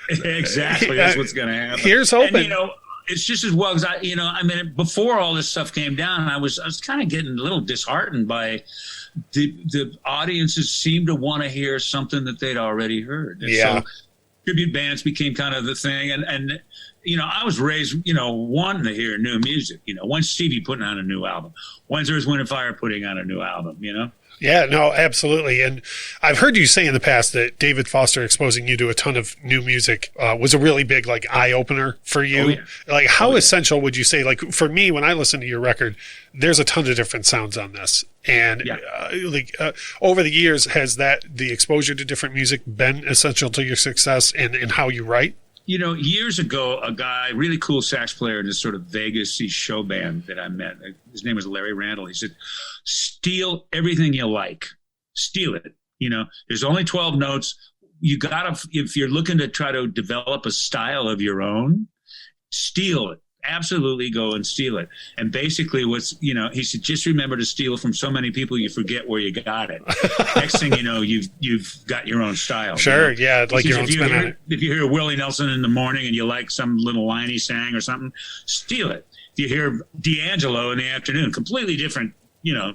Exactly. That's what's going to happen. Here's hoping. And, it's just as well as before all this stuff came down, I was kind of getting a little disheartened by the audiences seemed to want to hear something that they'd already heard. And so tribute bands became kind of the thing. And I was raised, wanting to hear new music. When's Stevie putting on a new album? When's Earth, Wind, and Fire putting on a new album, Yeah, no, absolutely. And I've heard you say in the past that David Foster exposing you to a ton of new music was a really big eye-opener for you. Oh, yeah. How essential would you say, for me, when I listen to your record, there's a ton of different sounds on this. And over the years, has the exposure to different music been essential to your success and how you write? Years ago, a guy, really cool sax player in this sort of Vegas-y show band that I met, his name was Larry Randall. He said, "Steal everything you like. Steal it. There's only 12 notes. You gotta, if you're looking to try to develop a style of your own, steal it. Absolutely go and steal it." And basically he said, just remember to steal from so many people you forget where you got it. Next thing you know, you've got your own style. Sure, yeah, your own spin on it. If you hear Willie Nelson in the morning and you like some little line he sang or something, steal it. If you hear D'Angelo in the afternoon, completely different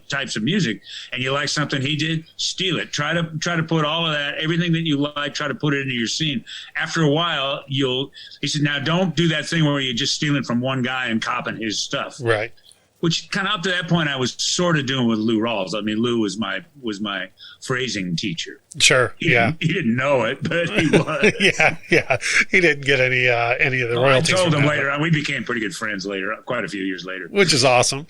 types of music, and you like something he did, steal it. Try to put all of that, everything that you like, try to put it into your scene. After a while, he said, now don't do that thing where you're just stealing from one guy and copying his stuff. Right. Which kind of up to that point I was sort of doing with Lou Rawls. I mean, Lou was my phrasing teacher. Sure. He didn't know it, but he was. yeah. He didn't get any of the royalties. I told him later on. We became pretty good friends later, quite a few years later. Which is awesome.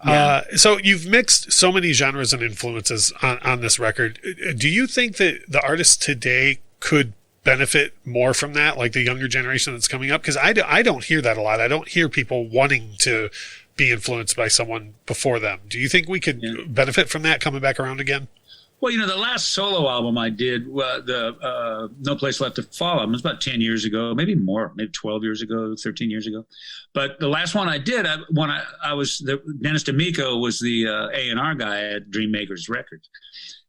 Yeah. So you've mixed so many genres and influences on this record. Do you think that the artists today could benefit more from that, like the younger generation that's coming up? Because I don't hear that a lot. I don't hear people wanting to be influenced by someone before them. Do you think we could benefit from that coming back around again? Well, the last solo album I did, the No Place Left to Fall album, was about 10 years ago, maybe more, maybe 12 years ago, 13 years ago. But the last one I did, Dennis D'Amico was the A&R guy at Dreammakers Records.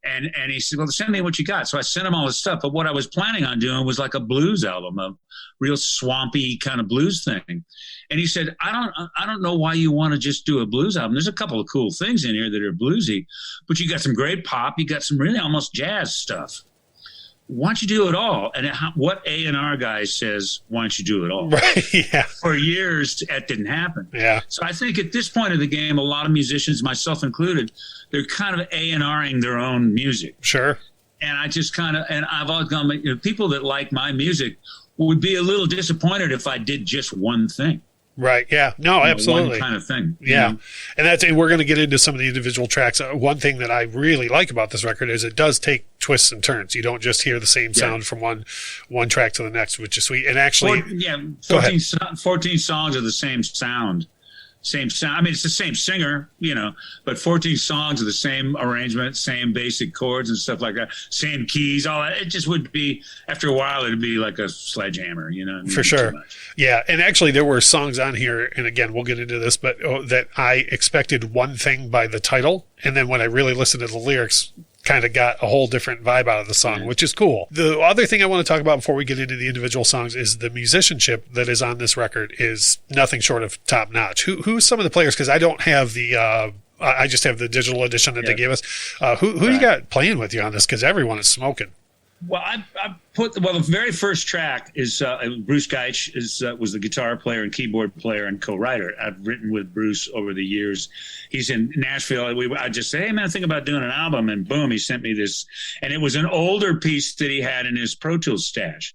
And he said, well, send me what you got. So I sent him all his stuff. But what I was planning on doing was like a blues album, a real swampy kind of blues thing. And he said, I don't know why you want to just do a blues album. There's a couple of cool things in here that are bluesy, but you got some great pop. You got some really almost jazz stuff. Why don't you do it all? And what A&R guy says, why don't you do it all? Right, yeah. For years, that didn't happen. Yeah. So I think at this point of the game, a lot of musicians, myself included, they're kind of A&Ring their own music. Sure. And I just I've always gone, people that like my music would be a little disappointed if I did just one thing. Right. Yeah. No, absolutely. One kind of thing. Yeah. And we're going to get into some of the individual tracks. One thing that I really like about this record is it does take twists and turns. You don't just hear the same sound from one track to the next, which is sweet. And actually, 14 songs of the same sound. Same sound. I mean, it's the same singer, but 14 songs of the same arrangement, same basic chords and stuff like that, same keys, all that. It just would be, after a while, it'd be like a sledgehammer, For sure. Yeah. And actually, there were songs on here, and again, we'll get into this, but that I expected one thing by the title. And then when I really listened to the lyrics, kind of got a whole different vibe out of the song, which is cool. The other thing I want to talk about before we get into the individual songs is the musicianship that is on this record is nothing short of top notch. Who's some of the players? Because I don't have the I just have the digital edition that they gave us. Who you got playing with you on this? Because everyone is smoking. Well, the very first track is Bruce Geitch was the guitar player and keyboard player and co-writer. I've written with Bruce over the years. He's in Nashville. I just say, hey man, think about doing an album, and boom, he sent me this, and it was an older piece that he had in his Pro Tools stash.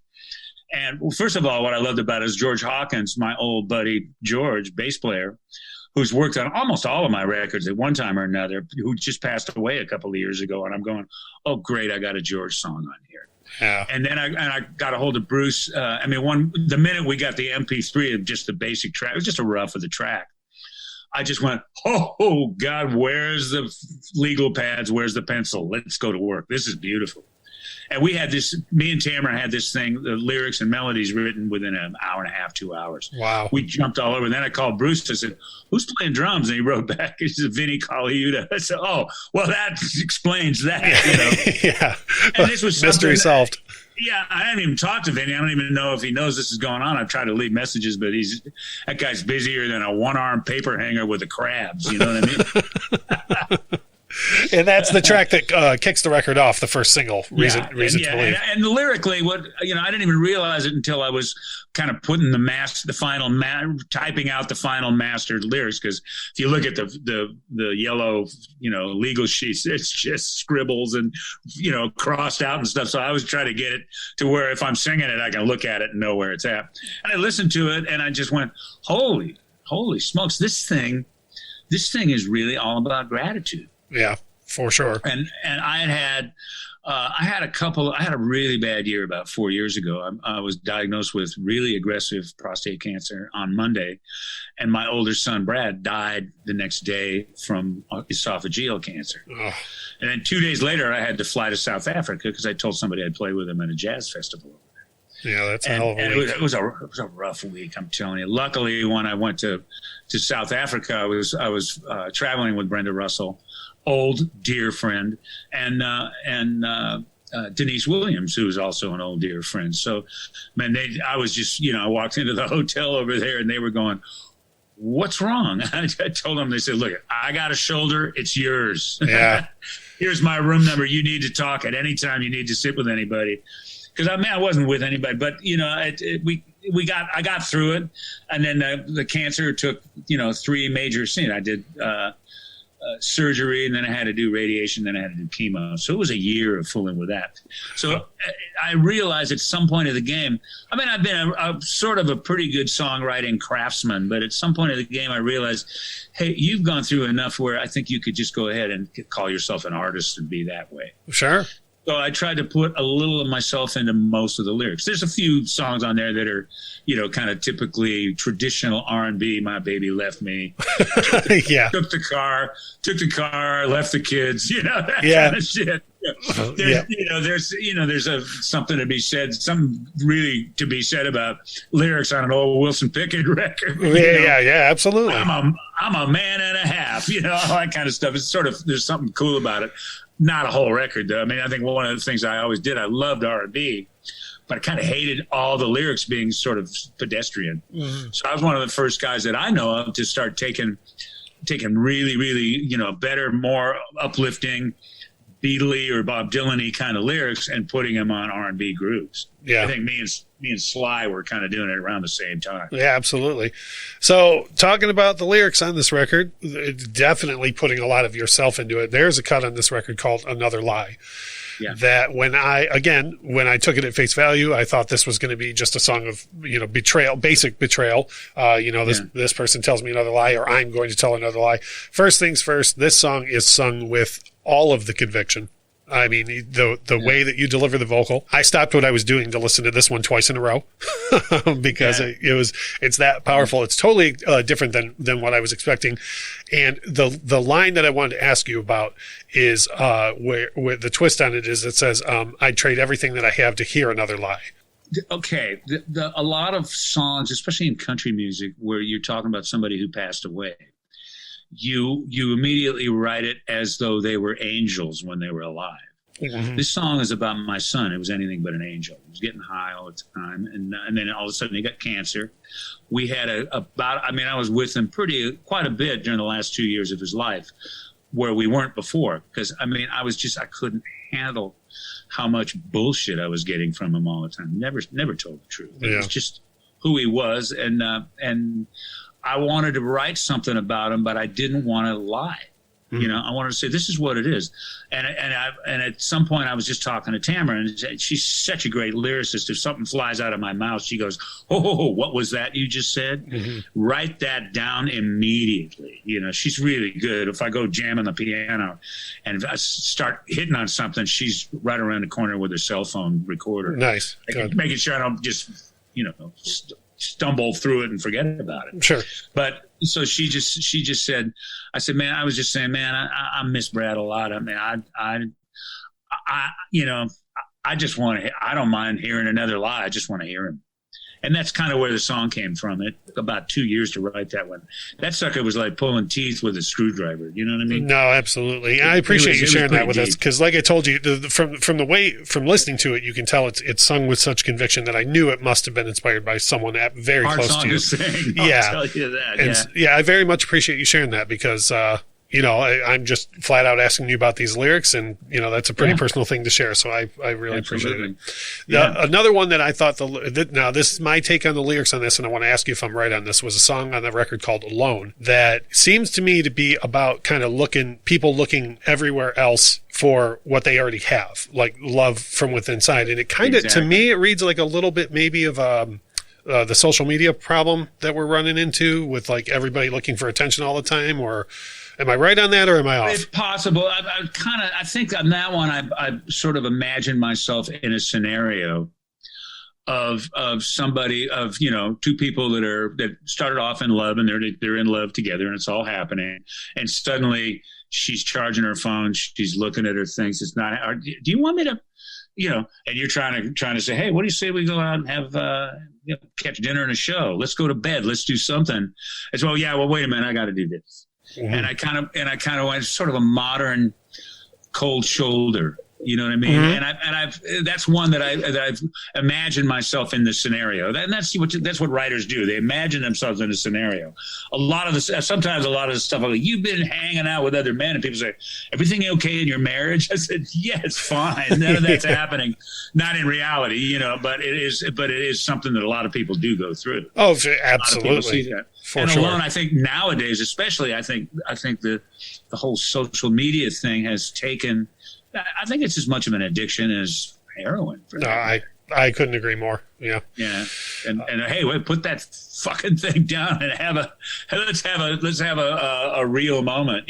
And first of all, what I loved about it is George Hawkins, my old buddy George, bass player, who's worked on almost all of my records at one time or another, who just passed away a couple of years ago. And I'm going, oh, great, I got a George song on here. Yeah. And then I got a hold of Bruce. The minute we got the MP3 of just the basic track, it was just a rough of the track. I just went, oh, God, where's the legal pads? Where's the pencil? Let's go to work. This is beautiful. And we had this, me and Tamara had this thing, the lyrics and melodies written within an hour and a half, 2 hours. Wow. We jumped all over. And then I called Bruce. I said, who's playing drums? And he wrote back, he said, Vinny Colaiuta. I said, oh, well, that explains that, Yeah. And this was mystery solved. Yeah, I haven't even talked to Vinny. I don't even know if he knows this is going on. I've tried to leave messages, but that guy's busier than a one-armed paper hanger with the crabs. You know what I mean? And that's the track that kicks the record off, the first single, Reason to Believe. And lyrically, I didn't even realize it until I was kind of putting typing out the final mastered lyrics. Because if you look at the yellow, legal sheets, it's just scribbles and, crossed out and stuff. So I always try to get it to where if I'm singing it, I can look at it and know where it's at. And I listened to it and I just went, holy smokes, this thing is really all about gratitude. Yeah, for sure. And I had a really bad year about 4 years ago. I was diagnosed with really aggressive prostate cancer on Monday, and my older son, Brad, died the next day from esophageal cancer. Ugh. And then 2 days later, I had to fly to South Africa because I told somebody I'd play with him at a jazz festival. Yeah, that's a hell of a week. It was a rough week, I'm telling you. Luckily, when I went to South Africa, I was traveling with Brenda Russell, old dear friend, and Denise Williams, who is also an old dear friend. So, man, I was just, I walked into the hotel over there, and they were going, what's wrong? I told them, they said, look, I got a shoulder. It's yours. Yeah. Here's my room number. You need to talk at any time you need to sit with anybody. Because I wasn't with anybody, but I got through it. And then the cancer took, 3 major scenes. I did surgery, and then I had to do radiation, then I had to do chemo. So it was a year of fooling with that. So I realized at some point of the game, I've been a sort of a pretty good songwriting craftsman, but at some point of the game, I realized, hey, you've gone through enough where I think you could just go ahead and call yourself an artist and be that way. Sure. So I tried to put a little of myself into most of the lyrics. There's a few songs on there that are, kind of typically traditional R&B. My baby left me. Yeah. Took the car, left the kids, that Yeah. kind of shit. There's something to be said, something really to be said about lyrics on an old Wilson Pickett record. Yeah, absolutely. I'm a man and a half, all that kind of stuff. It's sort of, there's something cool about it. Not a whole record, though. I think one of the things I always did, I loved R&B, but I kind of hated all the lyrics being sort of pedestrian. Mm-hmm. So I was one of the first guys that I know of to start taking really, really, better, more uplifting, Beatley or Bob Dylan-y kind of lyrics and putting them on R&B grooves. Yeah. I think me and Sly were kind of doing it around the same time. Yeah, absolutely. So talking about the lyrics on this record, definitely putting a lot of yourself into it. There's a cut on this record called Another Lie. Yeah. That when I took it at face value, I thought this was going to be just a song of, betrayal, basic betrayal. This person tells me another lie, or I'm going to tell another lie. First things first, this song is sung with all of the conviction. The way that you deliver the vocal, I stopped what I was doing to listen to this one twice in a row because it's that powerful. It's totally different than what I was expecting. And the line that I wanted to ask you about is where the twist on it is, it says, I'd trade everything that I have to hear another lie. Okay. A lot of songs, especially in country music, where you're talking about somebody who passed away, you immediately write it as though they were angels when they were alive. Mm-hmm. This song is about my son. It was anything but an angel. He was getting high all the time. And then all of a sudden he got cancer. We had I was with him quite a bit during the last 2 years of his life, where we weren't before. Because, I couldn't handle how much bullshit I was getting from him all the time. Never told the truth. It was just who he was. And I wanted to write something about him, but I didn't want to lie. Mm-hmm. I wanted to say, this is what it is. And at some point I was just talking to Tamara, and she's such a great lyricist. If something flies out of my mouth, she goes, oh, what was that you just said? Mm-hmm. Write that down immediately. She's really good. If I go jamming the piano and if I start hitting on something, she's right around the corner with her cell phone recorder. Nice. Making sure I don't just, stumble through it and forget about it. Sure. But so she just said, I said, man, I was just saying, man, I miss Brad a lot. I just want to, I don't mind hearing another lie. I just want to hear him. And that's kind of where the song came from. It took about 2 years to write that one. That sucker was like pulling teeth with a screwdriver. You know what I mean? No, absolutely. I appreciate you sharing that with us, because like I told you, from listening to it, you can tell it's sung with such conviction that I knew it must have been inspired by someone very close to you. I'll tell you that. I very much appreciate you sharing that, because I'm just flat out asking you about these lyrics, and that's a pretty personal thing to share. So I really appreciate it. Another one that I thought now this is my take on the lyrics on this, and I want to ask you if I'm right on this, was a song on the record called Alone that seems to me to be about kind of people looking everywhere else for what they already have, like love from within inside. And it kind of, to me, it reads like a little bit maybe of the social media problem that we're running into with like everybody looking for attention all the time, or am I right on that, or am I off? It's possible. I think on that one, I sort of imagined myself in a scenario of somebody, of two people that started off in love, and they're in love together, and it's all happening, and suddenly she's charging her phone, she's looking at her things. It's not. Do you want me to? And you're trying to say, hey, what do you say we go out and have catch dinner and a show? Let's go to bed. Let's do something. It's wait a minute, I got to do this. Mm-hmm. And I kind of went sort of a modern cold shoulder You know what I mean? And That's one that I've imagined myself in this scenario. And that's what writers do. They imagine themselves in a scenario. Sometimes a lot of the stuff, like, you've been hanging out with other men, and people say, everything okay in your marriage? I said, yeah, it's fine. None of that's happening. Not in reality, but it is something that a lot of people do go through. Oh, absolutely. See that. For and sure. alone, I think nowadays, especially, I think the whole social media thing has taken. I think it's as much of an addiction as heroin. No, I couldn't agree more. Yeah. Yeah. And hey, put that fucking thing down and let's have a real moment.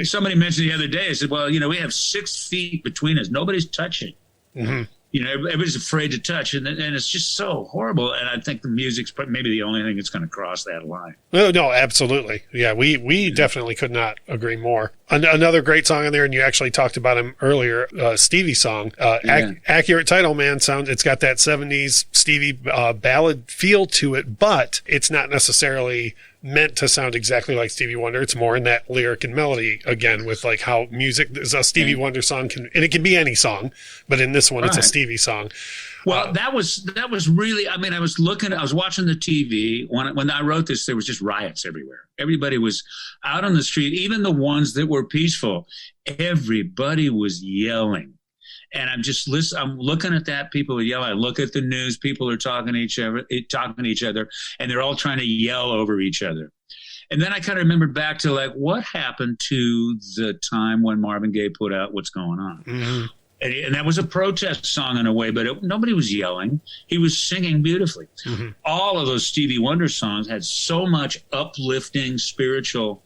Somebody mentioned the other day. I said, well, we have 6 feet between us. Nobody's touching. Mm-hmm. Everybody's afraid to touch, and it's just so horrible. And I think the music's maybe the only thing that's going to cross that line. No, absolutely. Yeah, we definitely could not agree more. Another great song on there, and you actually talked about him earlier, Stevie song. Accurate title, man. It's got that 70s Stevie ballad feel to it, but it's not necessarily meant to sound exactly like Stevie Wonder. It's more in that lyric and melody, again, with like how music is a Stevie Wonder song and it can be any song, but in this one, it's a Stevie song. Well, that was really, I was watching the TV when I wrote this, there was just riots everywhere. Everybody was out on the street, even the ones that were peaceful. Everybody was yelling. And I'm looking at that. People are yelling. I look at the news. People are talking to each other, and they're all trying to yell over each other. And then I kind of remembered back to like, what happened to the time when Marvin Gaye put out What's Going On? Mm-hmm. And that was a protest song in a way, but nobody was yelling. He was singing beautifully. Mm-hmm. All of those Stevie Wonder songs had so much uplifting, spiritual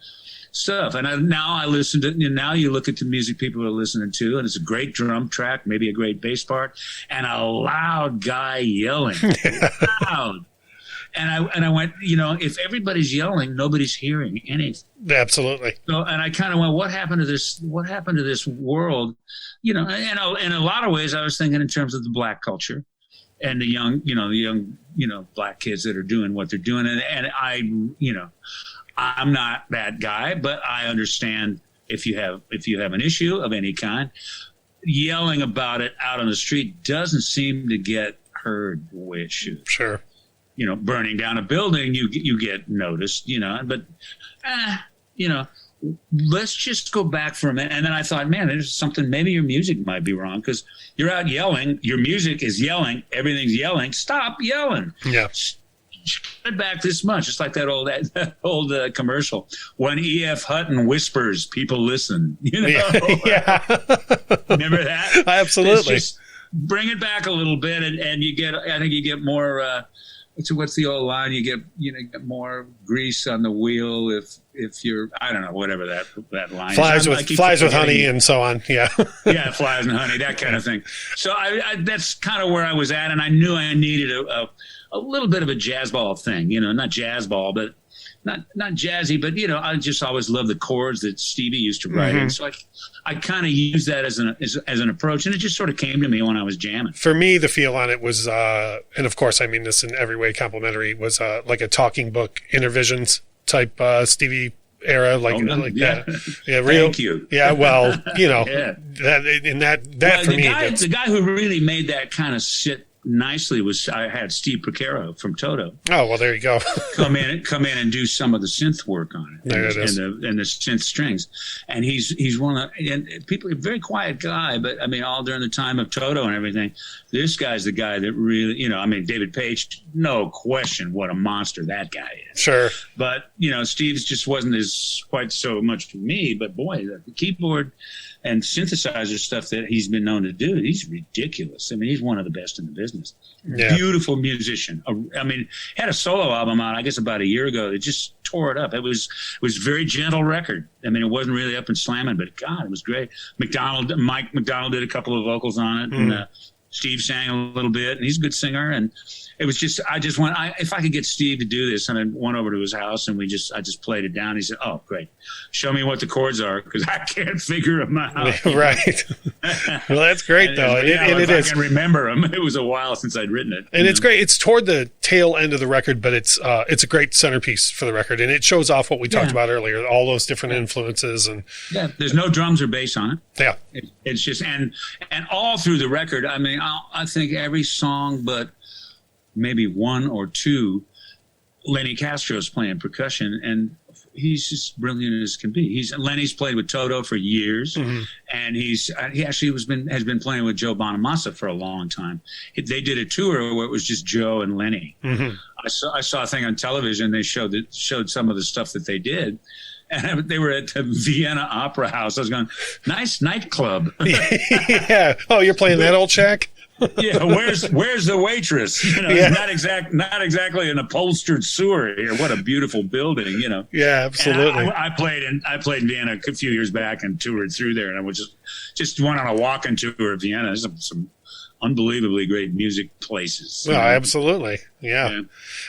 stuff. And now I listen to, now you look at the music people are listening to, and it's a great drum track, maybe a great bass part, and a loud guy yelling. Loud. And I went, if everybody's yelling, nobody's hearing anything. Absolutely. So, and I kind of went, what happened to this world? In a lot of ways, I was thinking in terms of the black culture and the young black kids that are doing what they're doing. And I'm not that guy, but I understand if you have an issue of any kind, yelling about it out on the street doesn't seem to get heard the way it should. Sure. Burning down a building, you get noticed, but let's just go back for a minute. And then I thought, man, there's something, maybe your music might be wrong because you're out yelling, your music is yelling, everything's yelling. Stop yelling. Yeah. It back this much. It's like that old commercial. When E.F. Hutton whispers, people listen. Yeah. Remember that? Absolutely. Just bring it back a little bit, and I think you get more. What's the old line? You get more grease on the wheel if you're, I don't know, whatever that line flies is. Flies with honey and so on. Yeah. Yeah, flies and honey, that kind of thing. So I that's kind of where I was at, and I knew I needed a little bit of a jazz ball thing, not jazz ball, but not jazzy, but I just always loved the chords that Stevie used to write. Mm-hmm. And so I kind of used that as an approach, and it just sort of came to me when I was jamming. For me, the feel on it was, and of course I mean this in every way complimentary, was like a talking book intervisions type Stevie era, that. Yeah, real. Thank you. Yeah, well, yeah. that for me. The guy who really made that kind of sit nicely I had Steve Porcaro from Toto. Oh, well, there you go. come in and do some of the synth work on it. There it is. And the synth strings. And he's one of and people, a very quiet guy, but all during the time of Toto and everything, this guy's the guy that really, David Page, no question what a monster that guy is. Sure. But, Steve's just wasn't quite so much to me, but boy, the keyboard and synthesizer stuff that he's been known to do, he's ridiculous. He's one of the best in the business. Yeah. Beautiful musician. Had a solo album out, I guess, about a year ago. It just tore it up. It was a very gentle record. It wasn't really up and slamming, but God, it was great. Mike McDonald did a couple of vocals on it, and Steve sang a little bit, and he's a good singer. And it was just, if I could get Steve to do this, and I went over to his house and I just played it down. He said, "Oh, great. Show me what the chords are, because I can't figure them out." Right. Well, that's great though. And I can remember them. It was a while since I'd written it. And it's great. It's toward the tail end of the record, but it's a great centerpiece for the record. And it shows off what we talked about earlier, all those different influences. And there's no drums or bass on it. Yeah. It's just, and all through the record, I mean, I think every song but maybe one or two, Lenny Castro's playing percussion, and he's just brilliant as can be. Lenny's played with Toto for years, and he actually has been playing with Joe Bonamassa for a long time. They did a tour where it was just Joe and Lenny. I saw a thing on television. They showed some of the stuff that they did. And they were at the Vienna Opera House. I was going, nice nightclub. Yeah. Oh, you're playing that old shack? Yeah, where's the waitress? Not exactly an upholstered sewer here. What a beautiful building, Yeah, absolutely. I played in Vienna a few years back and toured through there, and I was just went on a walking tour of Vienna. Some unbelievably great music places. Oh, absolutely. Yeah.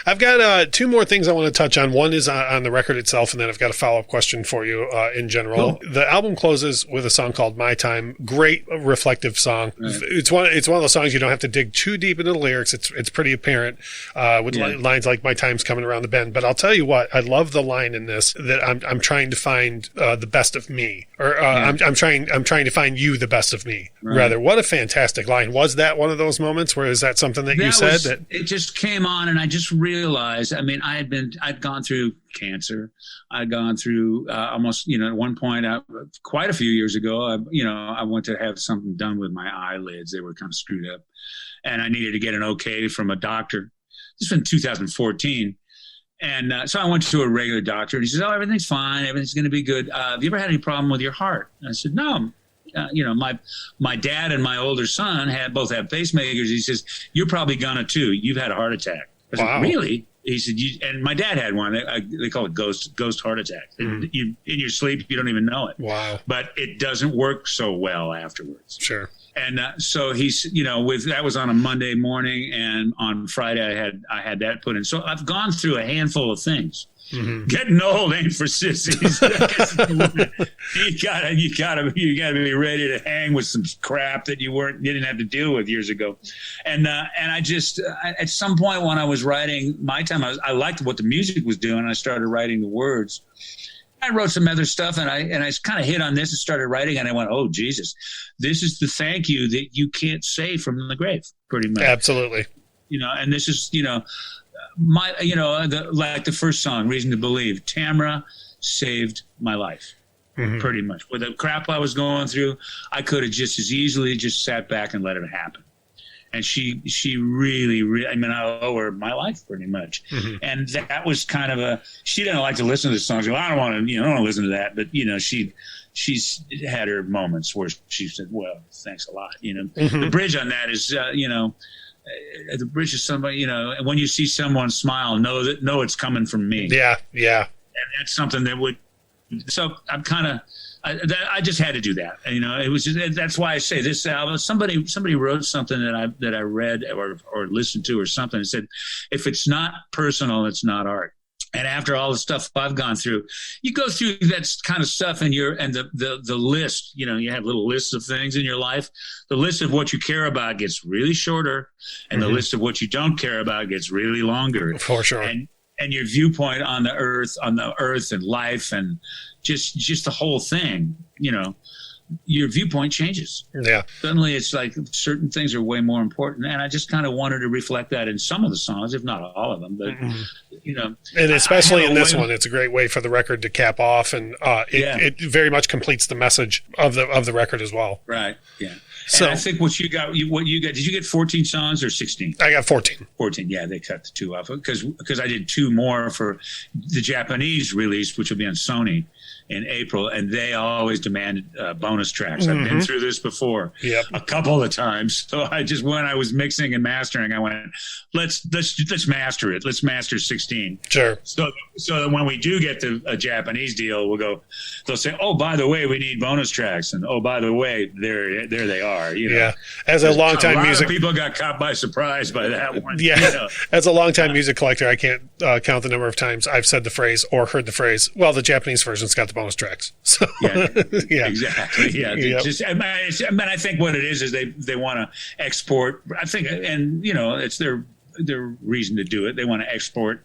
I've got two more things I want to touch on. One is on the record itself, and then I've got a follow-up question for you in general. Cool. The album closes with a song called My Time. Great reflective song. Right. It's one of those songs you don't have to dig too deep into the lyrics. It's pretty apparent with lines like "My time's coming around the bend." But I'll tell you what, I love the line in this that I'm trying to find the best of me, or I'm trying to find you the best of me. Right. Rather, what a fantastic line. Was that one of those moments where is that something that you said that it just came on, and I just realized, I mean, I'd gone through cancer. I'd gone through almost, at one point, quite a few years ago, I went to have something done with my eyelids. They were kind of screwed up, and I needed to get an okay from a doctor. This was in 2014. And so I went to a regular doctor, and he says, "Oh, everything's fine. Everything's going to be good. Have you ever had any problem with your heart?" And I said, "No. My dad and my older son both have pacemakers." He says, "You're probably gonna too. You've had a heart attack." I said, "Really?" He said, and my dad had one. They call it ghost heart attack. In your sleep, you don't even know it. Wow. But it doesn't work so well afterwards. Sure. And so he's, that was on a Monday morning, and on Friday I had that put in. So I've gone through a handful of things. Getting old ain't for sissies. you gotta be ready to hang with some crap that you didn't have to deal with years ago. And I just at some point when I was writing My Time, I liked what the music was doing. I started writing the words. I wrote some other stuff, and I kind of hit on this and started writing, and I went, "Oh Jesus, this is the thank you that you can't say from the grave." Pretty much, absolutely. And this is like the first song, "Reason to Believe." Tamara saved my life, pretty much. With the crap I was going through, I could have just as easily just sat back and let it happen. And she really, I mean, I owe her my life pretty much. And that was kind of she didn't like to listen to the songs. Well, I don't want to listen to that. But, she's had her moments where she said, "Well, thanks a lot." The bridge on that is, the bridge is somebody, when you see someone smile, know it's coming from me. Yeah. And that's something that would, so I'm kind of, I just had to do that. It was just, that's why I say this album, somebody wrote something that I read or listened to or something and said, if it's not personal, it's not art. And after all the stuff I've gone through, you go through that kind of stuff and the list, you have little lists of things in your life. The list of what you care about gets really shorter, and the list of what you don't care about gets really longer. For sure. And your viewpoint on the earth and life and just the whole thing, your viewpoint changes. Yeah. Suddenly it's like certain things are way more important. And I just kind of wanted to reflect that in some of the songs, if not all of them. But, And especially in this one, it's a great way for the record to cap off. And it very much completes the message of the record as well. Right. Yeah. So and I think what you got, did you get 14 songs or 16? I got 14. 14. Yeah. They cut the 2 off because I did 2 more for the Japanese release, which will be on Sony in April, and they always demanded bonus tracks. I've been through this before a couple of times. So when I was mixing and mastering, I went, let's master it. Let's master 16. Sure. So that when we do get to a Japanese deal, they'll say, "Oh, by the way, we need bonus tracks." And, "Oh, by the way, there they are." are. You know? Yeah, as a longtime music, people got caught by surprise by that one. Yeah, you know? As a longtime music collector, I can't count the number of times I've said the phrase or heard the phrase. Well, the Japanese version's got the bonus tracks. So yeah, exactly. Yeah, just I think what it is they want to export. I think, and it's their reason to do it. They want to export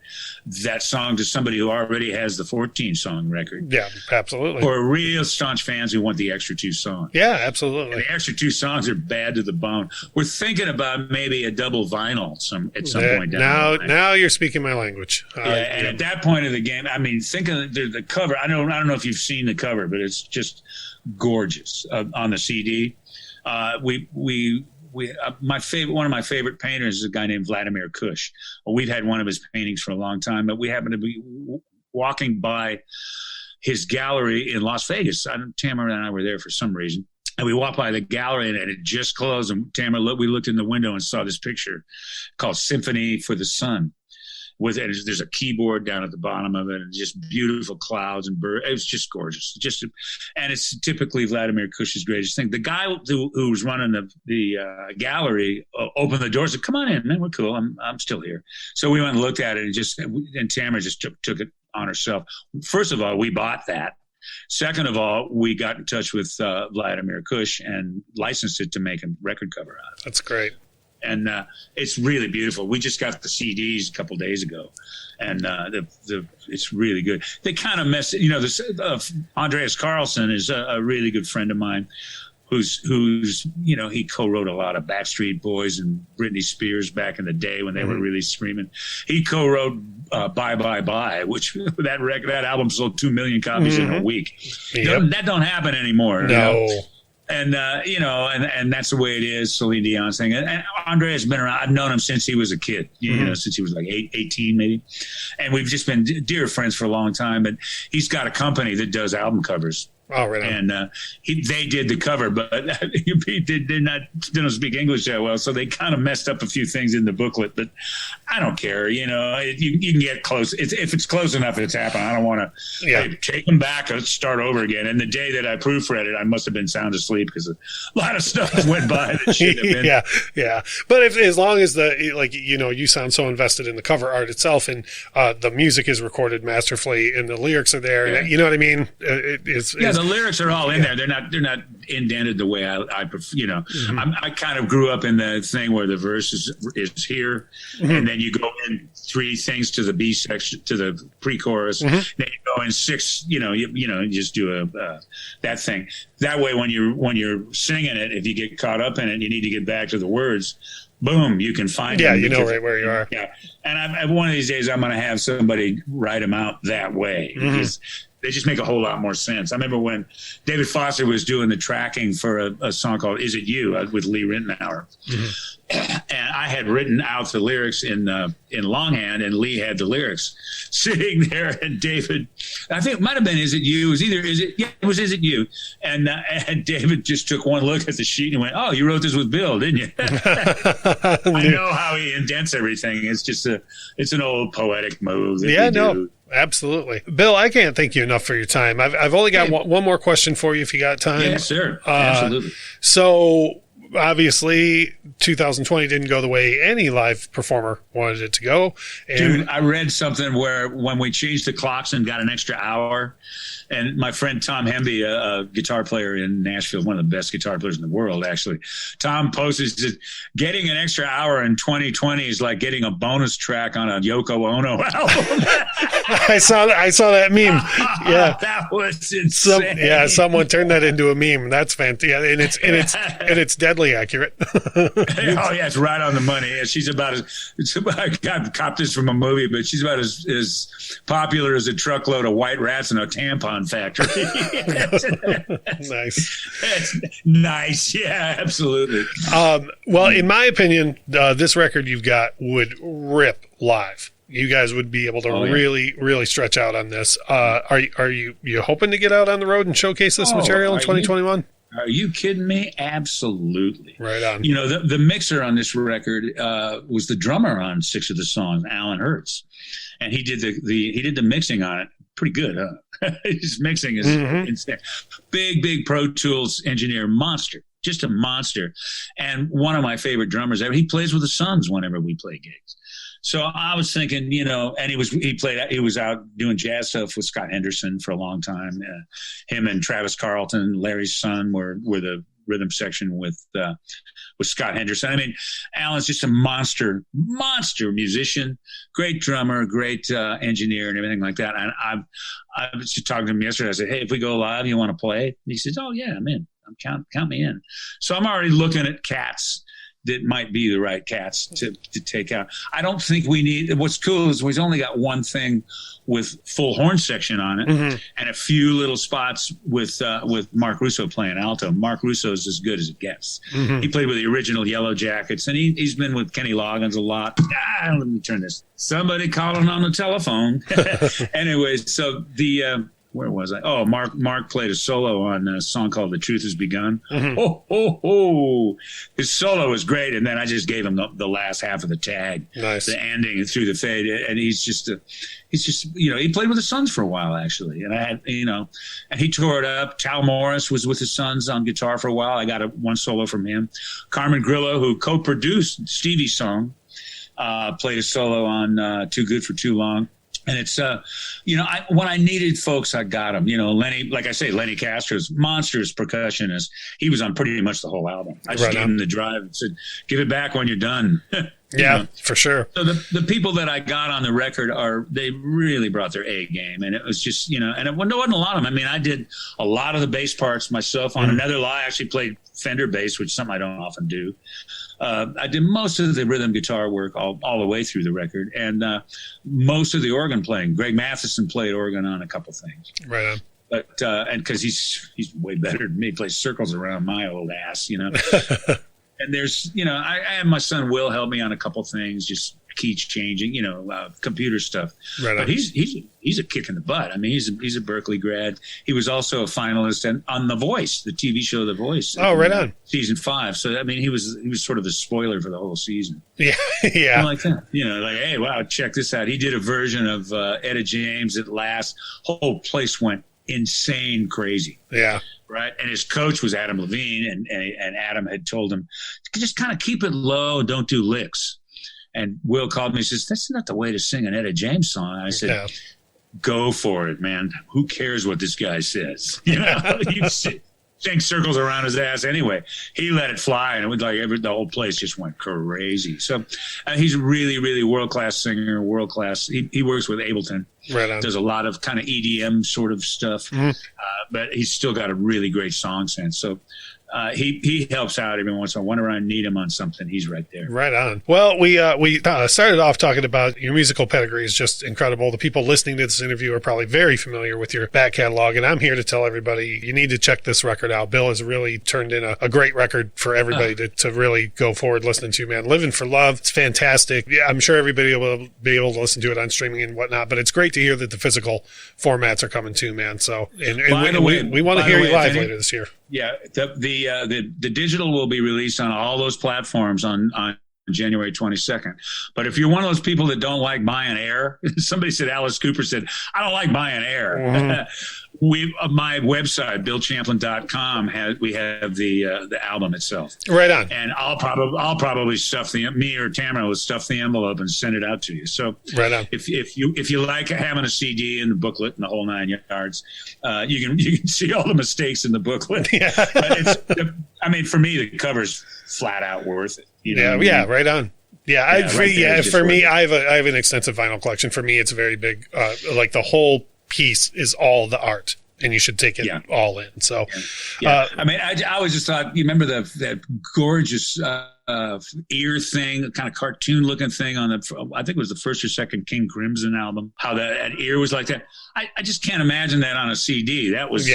that song to somebody who already has the 14-song record. Yeah, absolutely. Or real staunch fans who want the extra 2 songs. Yeah, absolutely. And the extra 2 songs are bad to the bone. We're thinking about maybe a double vinyl at some point down the line. Now you're speaking my language. And at that point of the game, I mean, think of the cover. I don't know if you've seen the cover, but it's just gorgeous on the CD. One of my favorite painters is a guy named Vladimir Kush. Well, we've had one of his paintings for a long time, but we happened to be walking by his gallery in Las Vegas. Tamara and I were there for some reason, and we walked by the gallery, and it just closed. And Tamara, we looked in the window and saw this picture called "Symphony for the Sun." There's a keyboard down at the bottom of it, and just beautiful clouds and birds. It was just gorgeous. And it's typically Vladimir Kush's greatest thing. The guy who was running the gallery opened the door and said, "Come on in, man. We're cool. I'm still here." So we went and looked at it, and Tamara just took it on herself. First of all, we bought that. Second of all, we got in touch with Vladimir Kush and licensed it to make a record cover out of it. That's great. And it's really beautiful. We just got the CDs a couple days ago, and it's really good. They kind of mess. Andreas Carlson is a really good friend of mine, who's he co-wrote a lot of Backstreet Boys and Britney Spears back in the day when they were really screaming. He co-wrote Bye Bye Bye, which that album sold 2 million copies in a week. Yep. That don't happen anymore. No. And and that's the way it is. Celine Dion's thing. And Andre has been around. I've known him since he was a kid. Since he was like 18 maybe. And we've just been dear friends for a long time. But he's got a company that does album covers. Oh, right on. And they did the cover, but they don't speak English that well, so they kind of messed up a few things in the booklet. But I don't care, you can get close. If it's close enough, it's happened. I don't want to take them back and start over again. And the day that I proofread it, I must have been sound asleep because a lot of stuff went by that shouldn't have been. Yeah. But as long as you sound so invested in the cover art itself, and the music is recorded masterfully, and the lyrics are there, and you know what I mean. The lyrics are all in there. They're not indented the way I prefer. I kind of grew up in the thing where the verse is here, and then you go in 3 things to the B section, to the pre-chorus. Then you go in 6. You just do that thing. That way, when you're singing it, if you get caught up in it, you need to get back to the words. Boom, you can find them. You know right where you are. Yeah, and one of these days, I'm going to have somebody write them out that way because they just make a whole lot more sense. I remember when David Foster was doing the tracking for a song called "Is It You" with Lee Ritenour. And I had written out the lyrics in longhand, and Lee had the lyrics sitting there. And David, I think it might have been "Is It You?" It was "Is It You?" And David just took one look at the sheet and went, "Oh, you wrote this with Bill, didn't you?" I know how he indents everything. It's just it's an old poetic move. Do. Absolutely. Bill, I can't thank you enough for your time. I've only got one more question for you if you got time. Yes, sir. Absolutely. So obviously 2020 didn't go the way any live performer wanted it to go. Dude, I read something where when we changed the clocks and got an extra hour, and my friend Tom Hemby, a guitar player in Nashville, one of the best guitar players in the world, actually, Tom posted that getting an extra hour in 2020 is like getting a bonus track on a Yoko Ono album. I saw that meme. Yeah, that was insane. Someone turned that into a meme. That's fantastic, and it's deadly accurate. It's right on the money. Yeah, she's about I copped this from a movie, but she's about as popular as a truckload of white rats in a tampon factory. Nice. That's nice. Yeah, absolutely. Well, in my opinion, this record you've got would rip live. You guys would be able to really, really stretch out on this. Are you hoping to get out on the road and showcase this material in 2021? Are you kidding me? Absolutely. Right on. The mixer on this record was the drummer on 6 of the songs, Alan Hertz, and he did the mixing on it. Pretty good, huh? His mixing is insane. Big Pro Tools engineer monster. just a monster. And one of my favorite drummers ever. He plays with the Sons whenever we play gigs. So I was thinking, and he was out doing jazz stuff with Scott Henderson for a long time. Him and Travis Carlton, Larry's son, were the rhythm section with Scott Henderson. I mean, Alan's just a monster musician, great drummer, great engineer, and everything like that. And I was just talking to him yesterday. I said, "Hey, if we go live, you want to play?" And he says, "Oh yeah, I'm in. Count me in." So I'm already looking at cats that might be the right cats to take out. I don't think we need. What's cool is we've only got one thing with full horn section on it, and a few little spots with Mark Russo playing alto. Mark Russo is as good as it gets. He played with the original Yellow Jackets, and he's been with Kenny Loggins a lot. Let me turn this. Somebody calling on the telephone. Anyways, so where was I? Oh, Mark played a solo on a song called "The Truth Has Begun." His solo was great, and then I just gave him the last half of the tag, the ending through the fade, and he's just he played with the Sons for a while actually, and I had and he tore it up. Tal Morris was with the Sons on guitar for a while. I got one solo from him. Carmen Grillo, who co-produced Stevie's song, played a solo on "Too Good for Too Long." And it's, when I needed folks, I got them. Lenny, like I say, Lenny Castro's monstrous percussionist. He was on pretty much the whole album. I just gave him the drive and said, "Give it back when you're done." For sure. So the people that I got on the record they really brought their A game. And it was just, and there wasn't a lot of them. I mean, I did a lot of the bass parts myself. On Another Lie, I actually played Fender bass, which is something I don't often do. I did most of the rhythm guitar work all the way through the record, and most of the organ playing. Greg Matheson played organ on a couple things. Right on. But and because he's way better than me, he plays circles around my old ass, And there's, I have my son Will help me on a couple things, just keys changing, computer stuff. Right on. But he's a kick in the butt. I mean, he's a Berkeley grad. He was also a finalist on The Voice, the TV show The Voice. Oh, right on. Season 5. So I mean, he was sort of the spoiler for the whole season. Yeah. Like that. Like, hey, wow, check this out. He did a version of Etta James at last. Whole place went insane crazy. Yeah. Right. And his coach was Adam Levine, and Adam had told him, just kind of keep it low, don't do licks. And Will called me and says, "That's not the way to sing an Etta James song." And I said, "Go for it, man. Who cares what this guy says? You sing circles around his ass anyway." He let it fly, and it was like the whole place just went crazy. So he's a really, really world-class singer, world-class. He works with Ableton. Right on. Does a lot of kind of EDM sort of stuff, but he's still got a really great song sense. So he helps out every once in a while. Whenever I need him on something, he's right there. Right on. Well, we started off talking about your musical pedigree is just incredible. The people listening to this interview are probably very familiar with your back catalog, and I'm here to tell everybody you need to check this record out. Bill has really turned in a great record for everybody to really go forward listening to, man. Livin' for Love, it's fantastic. Yeah, I'm sure everybody will be able to listen to it on streaming and whatnot, but it's great to hear that the physical formats are coming too, man. So, and we want to hear you live later this year. Yeah, the digital will be released on all those platforms on January 22nd. But if you're one of those people that don't like buying air, somebody said, Alice Cooper said, "I don't like buying air." My website, BillChamplin.com, we have the album itself. Right on. And I'll probably stuff me or Tamara will stuff the envelope and send it out to you. So right on. If you like having a CD and the booklet and the whole 9 yards, you can see all the mistakes in the booklet. Yeah. But I mean, for me, the cover's flat out worth it. Yeah, right on. Yeah, for me, I have an extensive vinyl collection. For me, it's very big. Like the whole piece is all the art, and you should take it all in. So, I mean, I always just thought, you remember that gorgeous ear thing, kind of cartoon looking thing on I think it was the first or second King Crimson album. How that ear was like that. I just can't imagine that on a CD. That was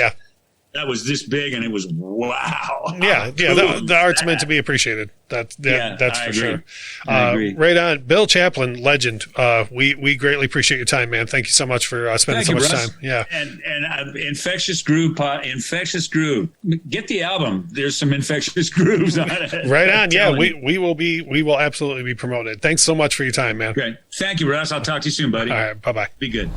that was this big, and it was wow. Yeah, the art's meant to be appreciated. That's for sure. I agree. Right on. Bill Champlin, legend. We greatly appreciate your time, man. Thank you so much for spending so much time. Yeah. And Infectious Groove. Get the album. There's some Infectious Grooves on it. Right on. Yeah, we will absolutely be promoted. Thanks so much for your time, man. Great. Thank you, Russ. I'll talk to you soon, buddy. All right. Bye-bye. Be good.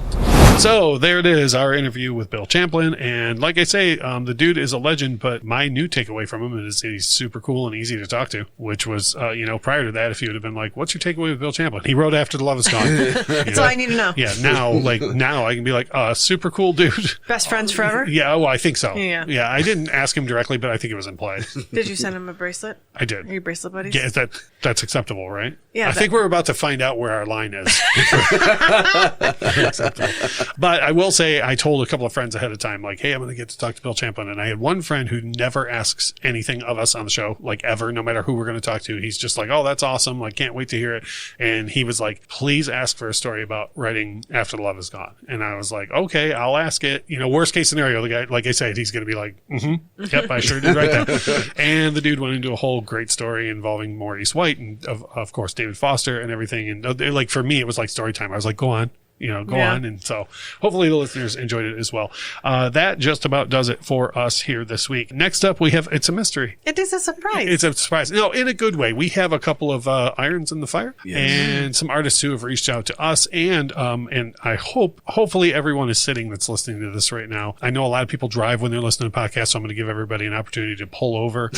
So there it is, our interview with Bill Champlin. And like I say, the dude is a legend, but my new takeaway from him is he's super cool and easy to talk to, which was, prior to that, if you would have been like, what's your takeaway with Bill Champlin? He wrote After the Love Is Gone. That's all I need to know. Yeah, now I can be like, super cool dude. Best friends forever? Yeah, well, I think so. Yeah. I didn't ask him directly, but I think it was implied. Did you send him a bracelet? I did. Are you bracelet buddies? Yeah, that's acceptable, right? Yeah. I think we're about to find out where our line is. Acceptable. But I will say, I told a couple of friends ahead of time, like, hey, I'm going to get to talk to Bill Champlin. And I had one friend who never asks anything of us on the show, like ever, no matter who we're going to talk to. He's just like, oh, that's awesome. Like, can't wait to hear it. And he was like, please ask for a story about writing After the Love Is Gone. And I was like, okay, I'll ask it. Worst case scenario, the guy, like I said, he's going to be like, yep, I sure did write that. And the dude went into a whole great story involving Maurice White and, of course, David Foster and everything. And like, for me, it was like story time. I was like, go on. Go on. And so hopefully the listeners enjoyed it as well. That just about does it for us here this week. Next up, we have It's a Mystery. It is a surprise. It's a surprise. No, in a good way. We have a couple of irons in the fire and some artists who have reached out to us. And I hopefully everyone is sitting that's listening to this right now. I know a lot of people drive when they're listening to podcasts, so I'm going to give everybody an opportunity to pull over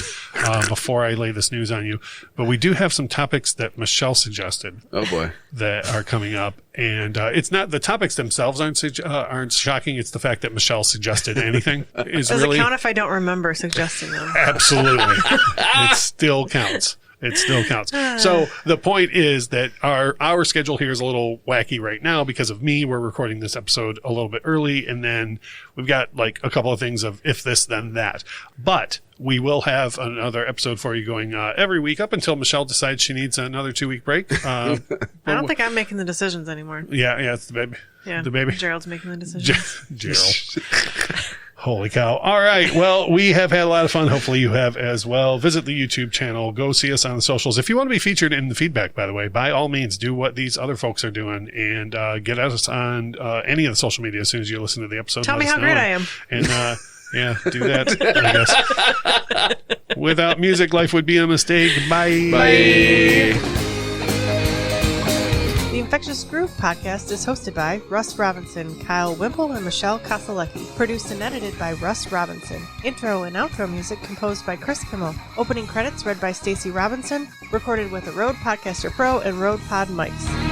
before I lay this news on you. But we do have some topics that Michelle suggested. Oh, boy. That are coming up. And it's not the topics themselves aren't shocking. It's the fact that Michelle suggested anything. Does it count if I don't remember suggesting them? Absolutely. It still counts. It still counts. So the point is that our schedule here is a little wacky right now because of me. We're recording this episode a little bit early, and then we've got like a couple of things of if this, then that. But we will have another episode for you going every week up until Michelle decides she needs another 2-week break. I don't think I'm making the decisions anymore. Yeah, it's the baby. Yeah, the baby. Gerald's making the decisions. Gerald. Holy cow. All right. Well, we have had a lot of fun. Hopefully you have as well. Visit the YouTube channel. Go see us on the socials. If you want to be featured in the feedback, by the way, by all means, do what these other folks are doing and get us on any of the social media as soon as you listen to the episode. Tell me how great I am. And yeah, do that, I guess. Without music, life would be a mistake. Bye. Bye. The Infectious Groove podcast is hosted by Russ Robinson, Kyle Wimple, and Michelle Koselecki. Produced and edited by Russ Robinson. Intro and outro music composed by Chris Kimmel. Opening credits read by Stacey Robinson. Recorded with a Rode Podcaster Pro and Rode Pod mics.